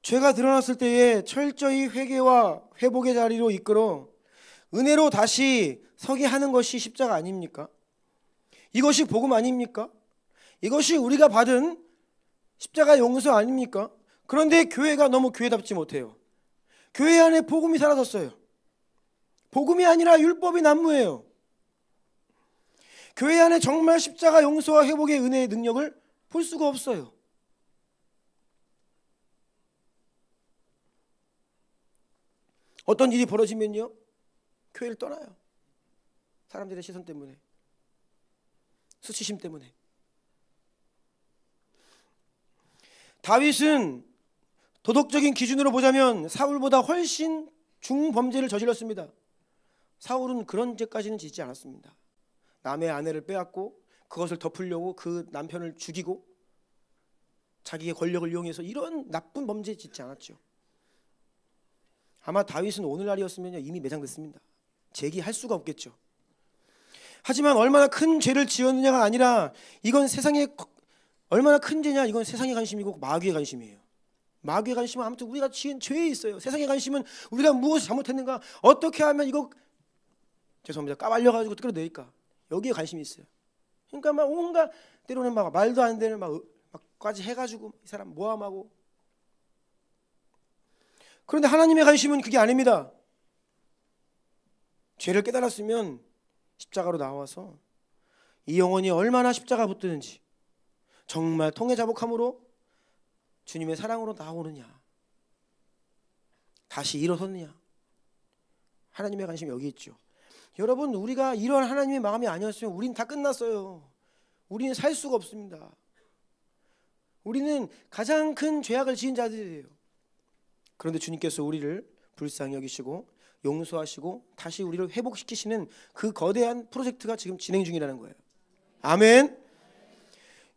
죄가 드러났을 때에 철저히 회개와 회복의 자리로 이끌어 은혜로 다시 서게 하는 것이 십자가 아닙니까? 이것이 복음 아닙니까? 이것이 우리가 받은 십자가 용서 아닙니까? 그런데 교회가 너무 교회답지 못해요. 교회 안에 복음이 사라졌어요. 복음이 아니라 율법이 난무해요. 교회 안에 정말 십자가 용서와 회복의 은혜의 능력을 볼 수가 없어요. 어떤 일이 벌어지면요, 교회를 떠나요. 사람들의 시선 때문에, 수치심 때문에. 다윗은 도덕적인 기준으로 보자면 사울보다 훨씬 중범죄를 저질렀습니다. 사울은 그런 죄까지는 짓지 않았습니다. 남의 아내를 빼앗고 그것을 덮으려고 그 남편을 죽이고 자기의 권력을 이용해서 이런 나쁜 범죄 짓지 않았죠. 아마 다윗은 오늘날이었으면 이미 매장됐습니다. 재기할 수가 없겠죠. 하지만 얼마나 큰 죄를 지었느냐가 아니라 이건 세상에 얼마나 큰 죄냐, 이건 세상의 관심이고 마귀의 관심이에요. 마귀의 관심은 아무튼 우리가 지은 죄에 있어요. 세상의 관심은 우리가 무엇을 잘못했는가, 어떻게 하면 이거 죄송합니다 까발려가지고 끌어내릴까, 여기에 관심이 있어요. 그러니까 막 온갖 때로는 막 말도 안 되는 막까지 해가지고 이 사람 모함하고. 그런데 하나님의 관심은 그게 아닙니다. 죄를 깨달았으면 십자가로 나와서 이 영혼이 얼마나 십자가 붙드는지, 정말 통회자복함으로 주님의 사랑으로 나오느냐, 다시 일어섰느냐. 하나님의 관심이 여기 있죠. 여러분, 우리가 이런 하나님의 마음이 아니었으면 우린 다 끝났어요. 우리는 살 수가 없습니다. 우리는 가장 큰 죄악을 지은 자들이에요. 그런데 주님께서 우리를 불쌍히 여기시고 용서하시고 다시 우리를 회복시키시는 그 거대한 프로젝트가 지금 진행 중이라는 거예요. 아멘.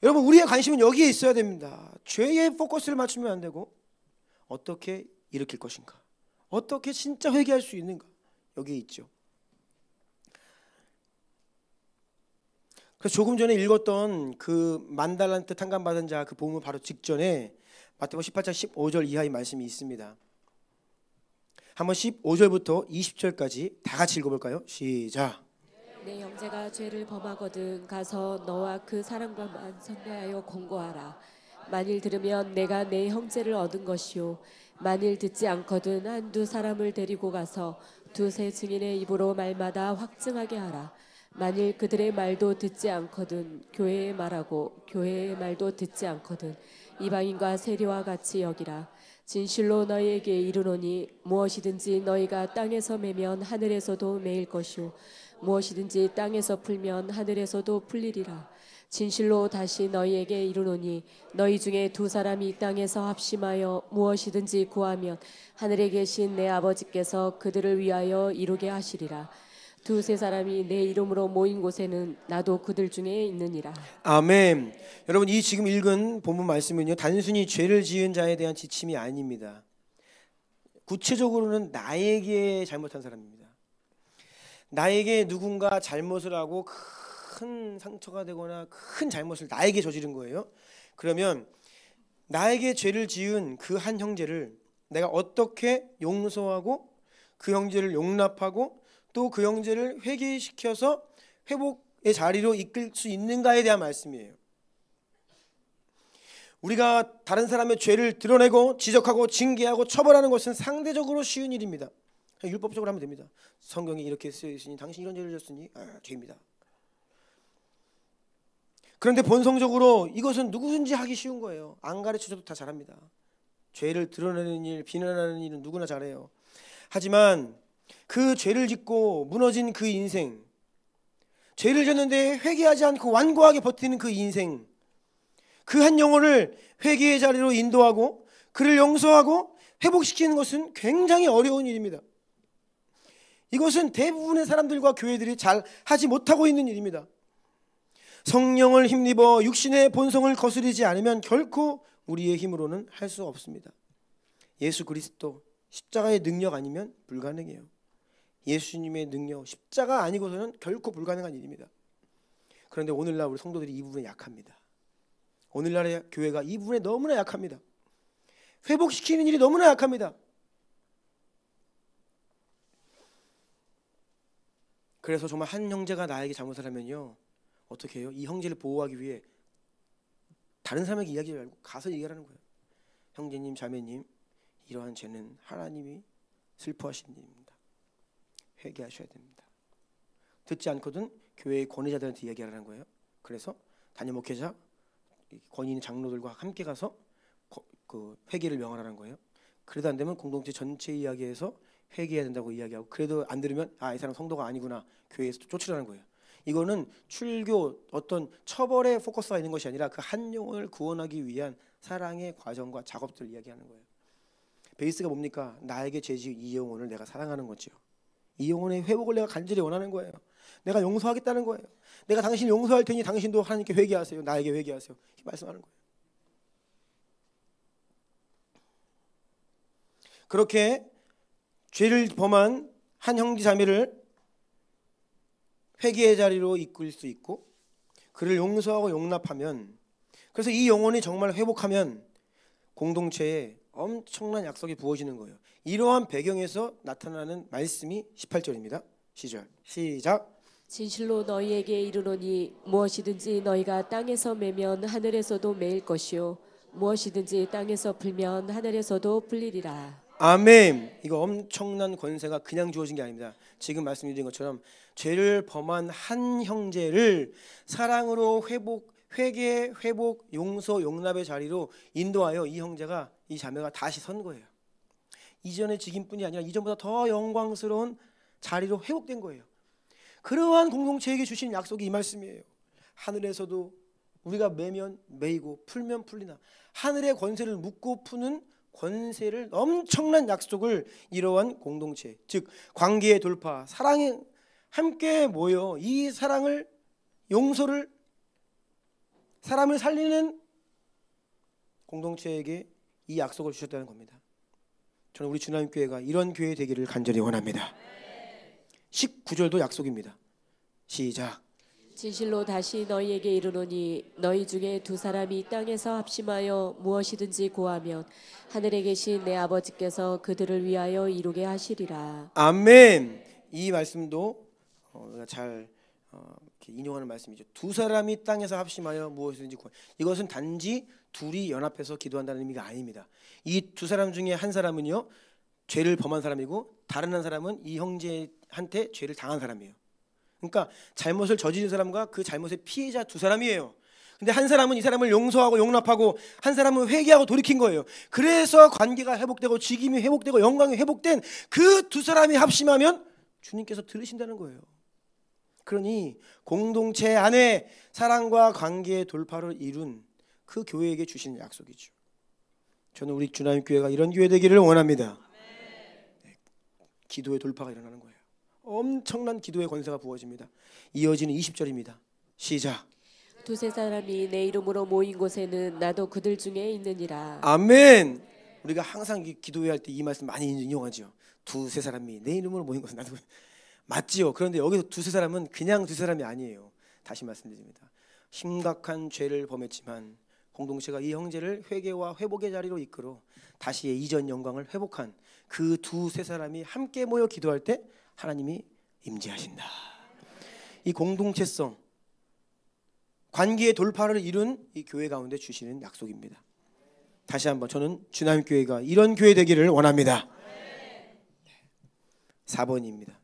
여러분, 우리의 관심은 여기에 있어야 됩니다. 죄에 포커스를 맞추면 안 되고 어떻게 일으킬 것인가, 어떻게 진짜 회개할 수 있는가, 여기에 있죠. 그래서 조금 전에 읽었던 그 만달란트 탕감받은 자 그 본문 바로 직전에 마태복음 18장 15절 이하의 말씀이 있습니다. 한번 15절부터 20절까지 다 같이 읽어볼까요? 시작. 내 형제가 죄를 범하거든 가서 너와 그 사람과만 상대하여 권고하라. 만일 들으면 내가 내 형제를 얻은 것이요, 만일 듣지 않거든 한두 사람을 데리고 가서 두세 증인의 입으로 말마다 확증하게 하라. 만일 그들의 말도 듣지 않거든 교회의 말하고 교회의 말도 듣지 않거든 이방인과 세리와 같이 여기라. 진실로 너희에게 이르노니 무엇이든지 너희가 땅에서 매면 하늘에서도 매일 것이요, 무엇이든지 땅에서 풀면 하늘에서도 풀리리라. 진실로 다시 너희에게 이르노니 너희 중에 두 사람이 땅에서 합심하여 무엇이든지 구하면 하늘에 계신 내 아버지께서 그들을 위하여 이루게 하시리라. 두세 사람이 내 이름으로 모인 곳에는 나도 그들 중에 있느니라. 아멘. 여러분, 이 지금 읽은 본문 말씀은요, 단순히 죄를 지은 자에 대한 지침이 아닙니다. 구체적으로는 나에게 잘못한 사람입니다. 나에게 누군가 잘못을 하고 큰 상처가 되거나 큰 잘못을 나에게 저지른 거예요. 그러면 나에게 죄를 지은 그 한 형제를 내가 어떻게 용서하고 그 형제를 용납하고 또 그 형제를 회개시켜서 회복의 자리로 이끌 수 있는가에 대한 말씀이에요. 우리가 다른 사람의 죄를 드러내고 지적하고 징계하고 처벌하는 것은 상대적으로 쉬운 일입니다. 율법적으로 하면 됩니다. 성경이 이렇게 쓰여 있으니 당신이 이런 죄를 졌으니 죄입니다. 그런데 본성적으로 이것은 누구든지 하기 쉬운 거예요. 안 가르쳐줘도 다 잘합니다. 죄를 드러내는 일, 비난하는 일은 누구나 잘해요. 하지만 그 죄를 짓고 무너진 그 인생, 죄를 졌는데 회개하지 않고 완고하게 버티는 그 인생, 그 한 영혼을 회개의 자리로 인도하고 그를 용서하고 회복시키는 것은 굉장히 어려운 일입니다. 이것은 대부분의 사람들과 교회들이 잘 하지 못하고 있는 일입니다. 성령을 힘입어 육신의 본성을 거스르지 않으면 결코 우리의 힘으로는 할 수 없습니다. 예수 그리스도 십자가의 능력 아니면 불가능해요. 예수님의 능력, 십자가 아니고서는 결코 불가능한 일입니다. 그런데 오늘날 우리 성도들이 이 부분에 약합니다. 오늘날의 교회가 이 부분에 너무나 약합니다. 회복시키는 일이 너무나 약합니다. 그래서 정말 한 형제가 나에게 잘못을 하면요, 어떻게 해요? 이 형제를 보호하기 위해 다른 사람에게 이야기를 말고 가서 얘기하라는 거예요. 형제님, 자매님, 이러한 죄는 하나님이 슬퍼하시는 일입니다. 회개하셔야 됩니다. 듣지 않거든 교회의 권위자들한테 이야기하라는 거예요. 그래서 담임 목회자, 권위 장로들과 함께 가서 그 회개를 명하라는 거예요. 그래도 안 되면 공동체 전체 이야기해서 회개해야 된다고 이야기하고, 그래도 안 들으면 이 사람 성도가 아니구나, 교회에서 쫓으라는 거예요. 이거는 출교 어떤 처벌에 포커스가 있는 것이 아니라 그 한 영혼을 구원하기 위한 사랑의 과정과 작업들을 이야기하는 거예요. 베이스가 뭡니까? 나에게 죄 지은 이 영혼을 내가 사랑하는 거죠. 이 영혼의 회복을 내가 간절히 원하는 거예요. 내가 용서하겠다는 거예요. 내가 당신을 용서할 테니 당신도 하나님께 회개하세요. 나에게 회개하세요. 이렇게 말씀하는 거예요. 그렇게 죄를 범한 한 형제 자매를 회개의 자리로 이끌 수 있고 그를 용서하고 용납하면, 그래서 이 영혼이 정말 회복하면 공동체에 엄청난 약속이 부어지는 거예요. 이러한 배경에서 나타나는 말씀이 18절입니다. 시작. 진실로 너희에게 이르노니 무엇이든지 너희가 땅에서 매면 하늘에서도 매일 것이요, 무엇이든지 땅에서 풀면 하늘에서도 풀리리라. 아멘. 이거 엄청난 권세가 그냥 주어진 게 아닙니다. 지금 말씀드린 것처럼 죄를 범한 한 형제를 사랑으로 회개, 회복, 용서, 용납의 자리로 인도하여 이 형제가, 이 자매가 다시 선 거예요. 이전의 직임뿐이 아니라 이전보다 더 영광스러운 자리로 회복된 거예요. 그러한 공동체에게 주신 약속이 이 말씀이에요. 하늘에서도 우리가 매면 매이고 풀면 풀리나, 하늘의 권세를 묶고 푸는 권세를, 엄청난 약속을 이러한 공동체, 즉 관계의 돌파, 사랑에 함께 모여 이 사랑을, 용서를 사람을 살리는 공동체에게 이 약속을 주셨다는 겁니다. 저는 우리 주남교회가 이런 교회 되기를 간절히 원합니다. 19절도 약속입니다. 시작. 진실로 다시 너희에게 이르노니 너희 중에 두 사람이 땅에서 합심하여 무엇이든지 구하면 하늘에 계신 내 아버지께서 그들을 위하여 이루게 하시리라. 아멘. 이 말씀도 우리가 잘 이렇게 인용하는 말씀이죠. 두 사람이 땅에서 합심하여 무엇이든지 구하. 이것은 단지 둘이 연합해서 기도한다는 의미가 아닙니다. 이 두 사람 중에 한 사람은요 죄를 범한 사람이고 다른 한 사람은 이 형제한테 죄를 당한 사람이에요. 그러니까 잘못을 저지른 사람과 그 잘못의 피해자 두 사람이에요. 근데 한 사람은 이 사람을 용서하고 용납하고 한 사람은 회개하고 돌이킨 거예요. 그래서 관계가 회복되고 직임이 회복되고 영광이 회복된 그 두 사람이 합심하면 주님께서 들으신다는 거예요. 그러니 공동체 안에 사랑과 관계의 돌파를 이룬 그 교회에게 주시는 약속이죠. 저는 우리 주나님 교회가 이런 교회 되기를 원합니다. 네, 기도의 돌파가 일어나는 거예요. 엄청난 기도의 권세가 부어집니다. 이어지는 20절입니다. 시작. 두세 사람이 내 이름으로 모인 곳에는 나도 그들 중에 있느니라. 아멘. 우리가 항상 기도회 할 때 이 말씀 많이 인용하죠. 두세 사람이 내 이름으로 모인 곳은 나도 맞지요. 그런데 여기서 두세 사람은 그냥 두세 사람이 아니에요. 다시 말씀드립니다. 심각한 죄를 범했지만 공동체가 이 형제를 회개와 회복의 자리로 이끌어 다시 이전 영광을 회복한 그 두세 사람이 함께 모여 기도할 때 하나님이 임재하신다. 이 공동체성, 관계의 돌파를 이룬 이 교회 가운데 주시는 약속입니다. 다시 한번 저는 주나님 교회가 이런 교회 되기를 원합니다. 4번입니다.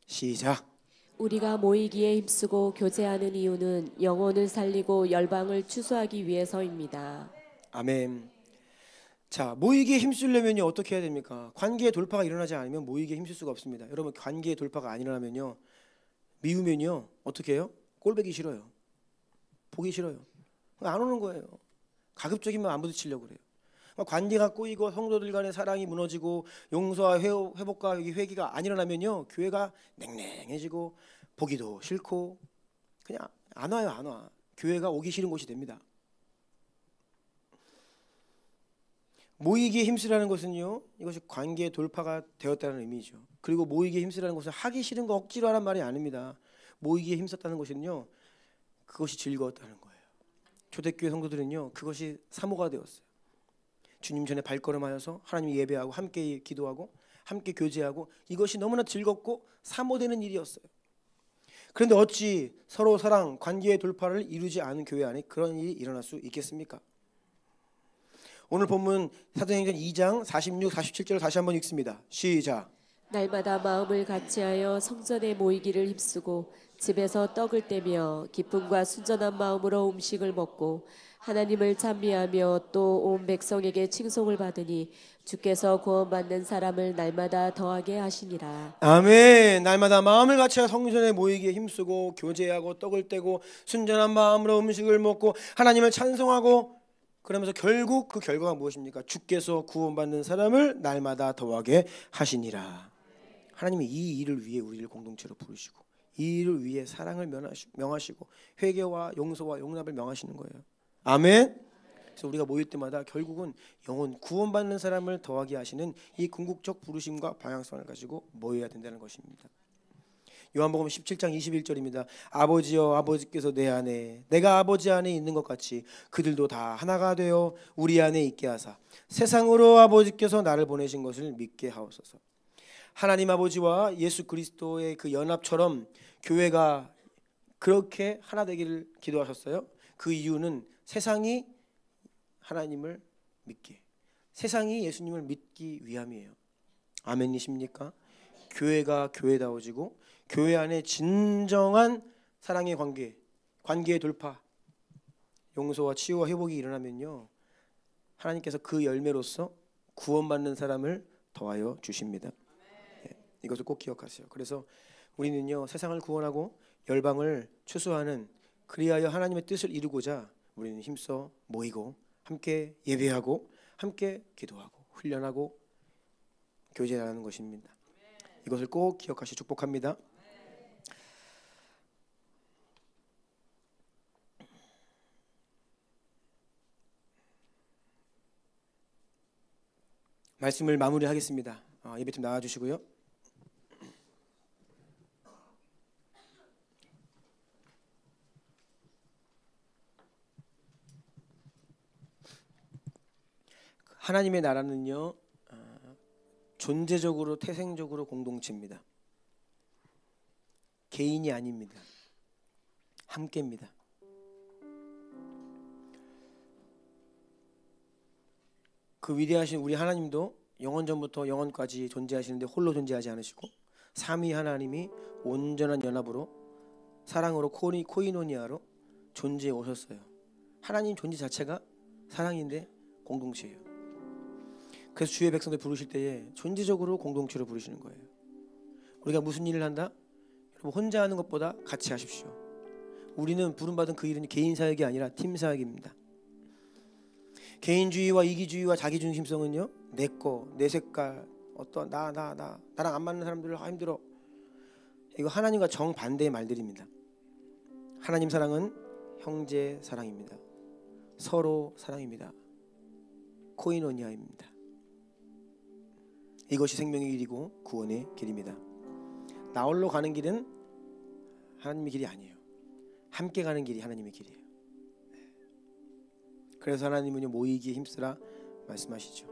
시작. 우리가 모이기에 힘쓰고 교제하는 이유는 영혼을 살리고 열방을 추수하기 위해서입니다. 아멘. 자, 모이기에 힘쓰려면 어떻게 해야 됩니까? 관계의 돌파가 일어나지 않으면 모이기에 힘쓸 수가 없습니다. 여러분, 관계의 돌파가 안 일어나면요, 미우면요 어떻게 해요? 꼴보기 싫어요. 보기 싫어요. 안 오는 거예요. 가급적이면 안 부딪히려고 그래요. 관계가 꼬이고 성도들 간의 사랑이 무너지고 용서와 회복과 회개가 안 일어나면요, 교회가 냉랭해지고 보기도 싫고 그냥 안 와요. 안 와. 교회가 오기 싫은 곳이 됩니다. 모이기에 힘쓰라는 것은요, 이것이 관계의 돌파가 되었다는 의미죠. 그리고 모이기에 힘쓰라는 것은 하기 싫은 거 억지로 하라는 말이 아닙니다. 모이기에 힘썼다는 것은요, 그것이 즐거웠다는 거예요. 초대교회 성도들은요, 그것이 사모가 되었어요. 주님 전에 발걸음하여서 하나님 예배하고 함께 기도하고 함께 교제하고 이것이 너무나 즐겁고 사모되는 일이었어요. 그런데 어찌 서로 사랑, 관계의 돌파를 이루지 않은 교회 안에 그런 일이 일어날 수 있겠습니까? 오늘 본문 사도행전 2장 46, 47절을 다시 한번 읽습니다. 시작. 날마다 마음을 같이하여 성전에 모이기를 힘쓰고 집에서 떡을 떼며 기쁨과 순전한 마음으로 음식을 먹고 하나님을 찬미하며 또 온 백성에게 칭송을 받으니 주께서 구원받는 사람을 날마다 더하게 하시니라. 아멘. 날마다 마음을 같이하여 성전에 모이기에 힘쓰고 교제하고 떡을 떼고 순전한 마음으로 음식을 먹고 하나님을 찬송하고 그러면서 결국 그 결과가 무엇입니까? 주께서 구원받는 사람을 날마다 더하게 하시니라. 하나님이 이 일을 위해 우리를 공동체로 부르시고 이 일을 위해 사랑을 명하시고 회개와 용서와 용납을 명하시는 거예요. 아멘. 그래서 우리가 모일 때마다 결국은 영혼 구원받는 사람을 더하게 하시는 이 궁극적 부르심과 방향성을 가지고 모여야 된다는 것입니다. 요한복음 17장 21절입니다. 아버지여, 아버지께서 내 안에 내가 아버지 안에 있는 것 같이 그들도 다 하나가 되어 우리 안에 있게 하사 세상으로 아버지께서 나를 보내신 것을 믿게 하옵소서. 하나님 아버지와 예수 그리스도의 그 연합처럼 교회가 그렇게 하나 되기를 기도하셨어요. 그 이유는 세상이 하나님을 믿게, 세상이 예수님을 믿기 위함이에요. 아멘이십니까? 교회가 교회다워지고 교회 안에 진정한 사랑의 관계, 관계의 돌파, 용서와 치유와 회복이 일어나면요, 하나님께서 그 열매로서 구원받는 사람을 더하여 주십니다. 이것을 꼭 기억하세요. 그래서 우리는요, 세상을 구원하고 열방을 추수하는, 그리하여 하나님의 뜻을 이루고자 우리는 힘써 모이고 함께 예배하고 함께 기도하고 훈련하고 교제하는 것입니다. 이것을 꼭 기억하시 축복합니다. 말씀을 마무리하겠습니다. 예배팀 나와주시고요. 하나님의 나라는요, 존재적으로 태생적으로 공동체입니다. 개인이 아닙니다. 함께입니다. 그 위대하신 우리 하나님도 영원전부터 영원까지 존재하시는데 홀로 존재하지 않으시고 삼위 하나님이 온전한 연합으로 사랑으로 코이노니아로 존재해 오셨어요. 하나님 존재 자체가 사랑인데 공동체예요. 그래서 주의 백성들 부르실 때에 존재적으로 공동체로 부르시는 거예요. 우리가 무슨 일을 한다? 여러분, 혼자 하는 것보다 같이 하십시오. 우리는 부름받은 그 일은 개인 사역이 아니라 팀 사역입니다. 개인주의와 이기주의와 자기중심성은요, 내 거, 내 색깔, 어떤 나랑 안 맞는 사람들 힘들어. 이거 하나님과 정반대의 말들입니다. 하나님 사랑은 형제 사랑입니다. 서로 사랑입니다. 코이노니아입니다. 이것이 생명의 길이고 구원의 길입니다. 나 홀로 가는 길은 하나님의 길이 아니에요. 함께 가는 길이 하나님의 길이에요. 그래서 하나님은요, 모이기에 힘쓰라 말씀하시죠.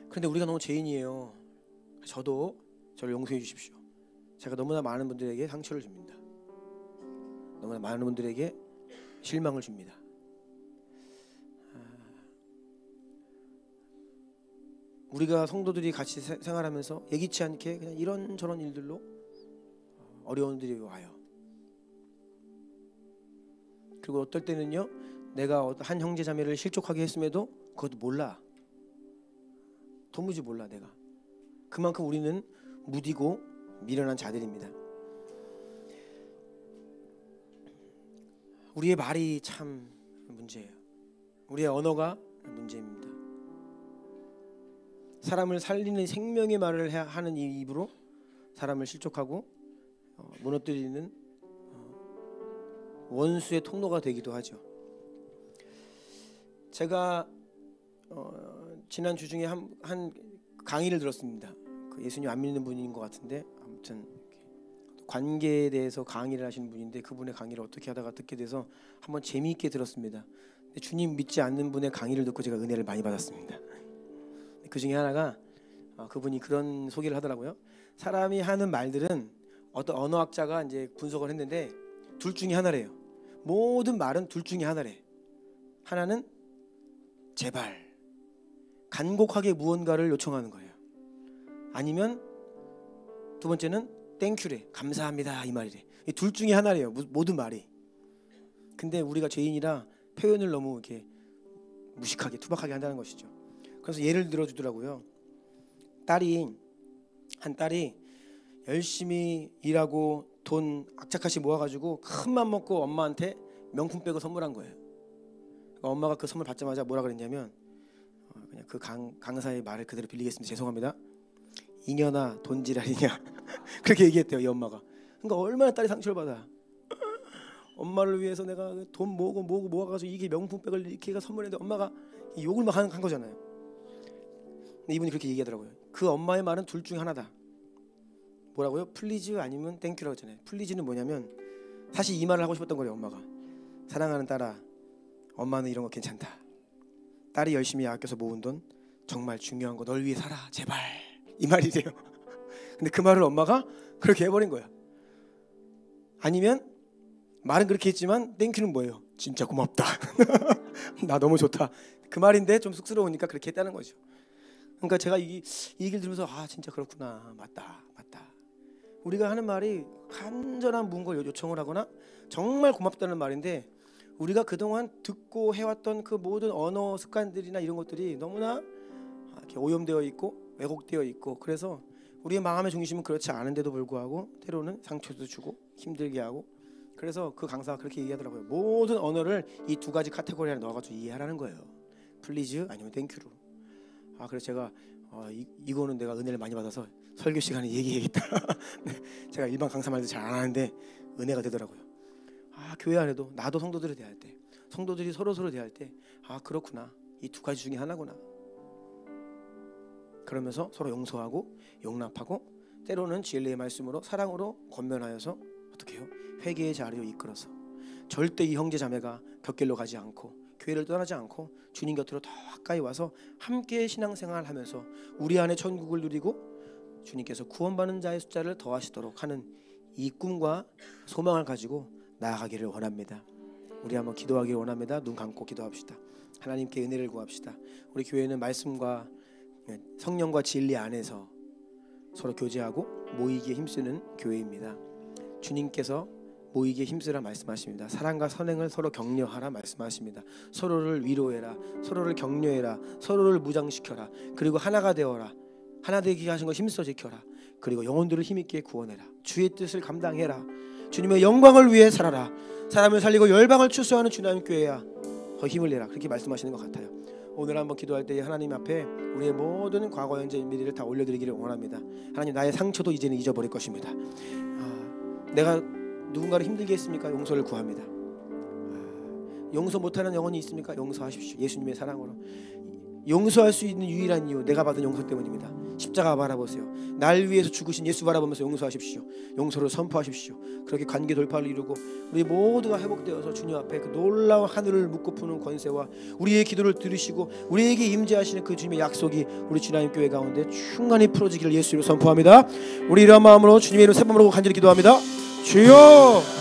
그런데 우리가 너무 죄인이에요. 저를 용서해 주십시오. 제가 너무나 많은 분들에게 상처를 줍니다. 너무나 많은 분들에게 실망을 줍니다. 우리가 성도들이 같이 생활하면서 예기치 않게 그냥 이런저런 일들로 어려운 일이 와요. 그리고 어떨 때는요, 내가 한 형제 자매를 실족하게 했음에도 그것도 몰라. 도무지 몰라. 내가 그만큼 우리는 무디고 미련한 자들입니다. 우리의 말이 참 문제예요. 우리의 언어가 문제입니다. 사람을 살리는 생명의 말을 하는 이 입으로 사람을 실족하고 무너뜨리는 원수의 통로가 되기도 하죠. 제가 지난 주 중에 한 강의를 들었습니다. 그 예수님 안 믿는 분인 것 같은데, 아무튼 관계에 대해서 강의를 하시는 분인데, 그분의 강의를 어떻게 하다가 듣게 돼서 한번 재미있게 들었습니다. 근데 주님 믿지 않는 분의 강의를 듣고 제가 은혜를 많이 받았습니다. 그 중에 하나가 그분이 그런 소개를 하더라고요. 사람이 하는 말들은 어떤 언어학자가 이제 분석을 했는데 둘 중에 하나래요. 모든 말은 둘 중에 하나래. 하나는 제발, 간곡하게 무언가를 요청하는 거예요. 아니면 두 번째는 땡큐래, 감사합니다, 이 말이래. 이 둘 중에 하나래요, 모든 말이. 근데 우리가 죄인이라 표현을 너무 이렇게 무식하게 투박하게 한다는 것이죠. 그래서 예를 들어주더라고요. 한 딸이 열심히 일하고 돈 악착같이 모아가지고 큰 맘 먹고 엄마한테 명품백을 선물한 거예요. 엄마가 그 선물 받자마자 뭐라 그랬냐면, 그냥 그 강사의 말을 그대로 빌리겠습니다. 죄송합니다. 이년아 돈지랄이냐 그렇게 얘기했대요, 이 엄마가. 그러니까 얼마나 딸이 상처를 받아. 엄마를 위해서 내가 돈 모아가지고 이게 명품백을 이렇게 선물했는데 엄마가 욕을 막 한 거잖아요. 근데 이분이 그렇게 얘기하더라고요. 그 엄마의 말은 둘 중에 하나다. 뭐라고요? 플리즈 아니면 땡큐라고 했잖아요. 플리즈는 뭐냐면 사실 이 말을 하고 싶었던 거예요. 엄마가, 사랑하는 딸아, 엄마는 이런 거 괜찮다. 딸이 열심히 아껴서 모은 돈 정말 중요한 거 널 위해 살아, 제발, 이 말이래요. 근데 그 말을 엄마가 그렇게 해버린 거야. 아니면 말은 그렇게 했지만 땡큐는 뭐예요? 진짜 고맙다. 나 너무 좋다. 그 말인데 좀 쑥스러우니까 그렇게 했다는 거죠. 그러니까 제가 이 얘기를 들으면서 진짜 그렇구나, 맞다. 우리가 하는 말이 간절한 무언가를 요청을 하거나 정말 고맙다는 말인데, 우리가 그동안 듣고 해왔던 그 모든 언어 습관들이나 이런 것들이 너무나 이렇게 오염되어 있고 왜곡되어 있고, 그래서 우리의 마음의 중심은 그렇지 않은데도 불구하고 때로는 상처도 주고 힘들게 하고, 그래서 그 강사가 그렇게 얘기하더라고요. 모든 언어를 이 두 가지 카테고리 안에 넣어가지고 이해하라는 거예요. 플리즈 아니면 땡큐로. 그래서 제가 이거는 내가 은혜를 많이 받아서 설교 시간에 얘기해야겠다. 제가 일반 강사 말도 잘 안 하는데 은혜가 되더라고요. 교회 안에도 나도 성도들을 대할 때, 성도들이 서로 대할 때, 그렇구나, 이 두 가지 중에 하나구나. 그러면서 서로 용서하고 용납하고 때로는 진리의 말씀으로 사랑으로 권면하여서 어떻게 해요? 회개의 자리로 이끌어서 절대 이 형제 자매가 곁길로 가지 않고 교회를 떠나지 않고 주님 곁으로 더 가까이 와서 함께 신앙생활을 하면서 우리 안에 천국을 누리고 주님께서 구원받는 자의 숫자를 더하시도록 하는 이 꿈과 소망을 가지고 나아가기를 원합니다. 우리 한번 기도하기를 원합니다. 눈 감고 기도합시다. 하나님께 은혜를 구합시다. 우리 교회는 말씀과 성령과 진리 안에서 서로 교제하고 모이기에 힘쓰는 교회입니다. 주님께서 모이기에 힘쓰라 말씀하십니다. 사랑과 선행을 서로 격려하라 말씀하십니다. 서로를 위로해라, 서로를 격려해라, 서로를 무장시켜라. 그리고 하나가 되어라. 하나 되게 하신 거 힘써 지켜라. 그리고 영혼들을 힘있게 구원해라. 주의 뜻을 감당해라. 주님의 영광을 위해 살아라. 사람을 살리고 열방을 추수하는 주님 교회야. 더 힘을 내라. 그렇게 말씀하시는 것 같아요. 오늘 한번 기도할 때 하나님 앞에 우리의 모든 과거, 현재, 미래를 다 올려드리기를 원합니다. 하나님, 나의 상처도 이제는 잊어버릴 것입니다. 내가 누군가를 힘들게 했습니까? 용서를 구합니다. 용서 못하는 영혼이 있습니까? 용서하십시오. 예수님의 사랑으로. 용서할 수 있는 유일한 이유, 내가 받은 용서 때문입니다. 십자가 바라보세요. 날 위해서 죽으신 예수 바라보면서 용서하십시오. 용서를 선포하십시오. 그렇게 관계 돌파를 이루고 우리 모두가 회복되어서 주님 앞에 그 놀라운 하늘을 묻고 푸는 권세와 우리의 기도를 들으시고 우리에게 임재하시는 그 주님의 약속이 우리 주나님 교회 가운데 충만히 풀어지기를 예수로 선포합니다. 우리 이러한 마음으로 주님의 이름 세 번 부르고 간절히 기도합니다. 주여!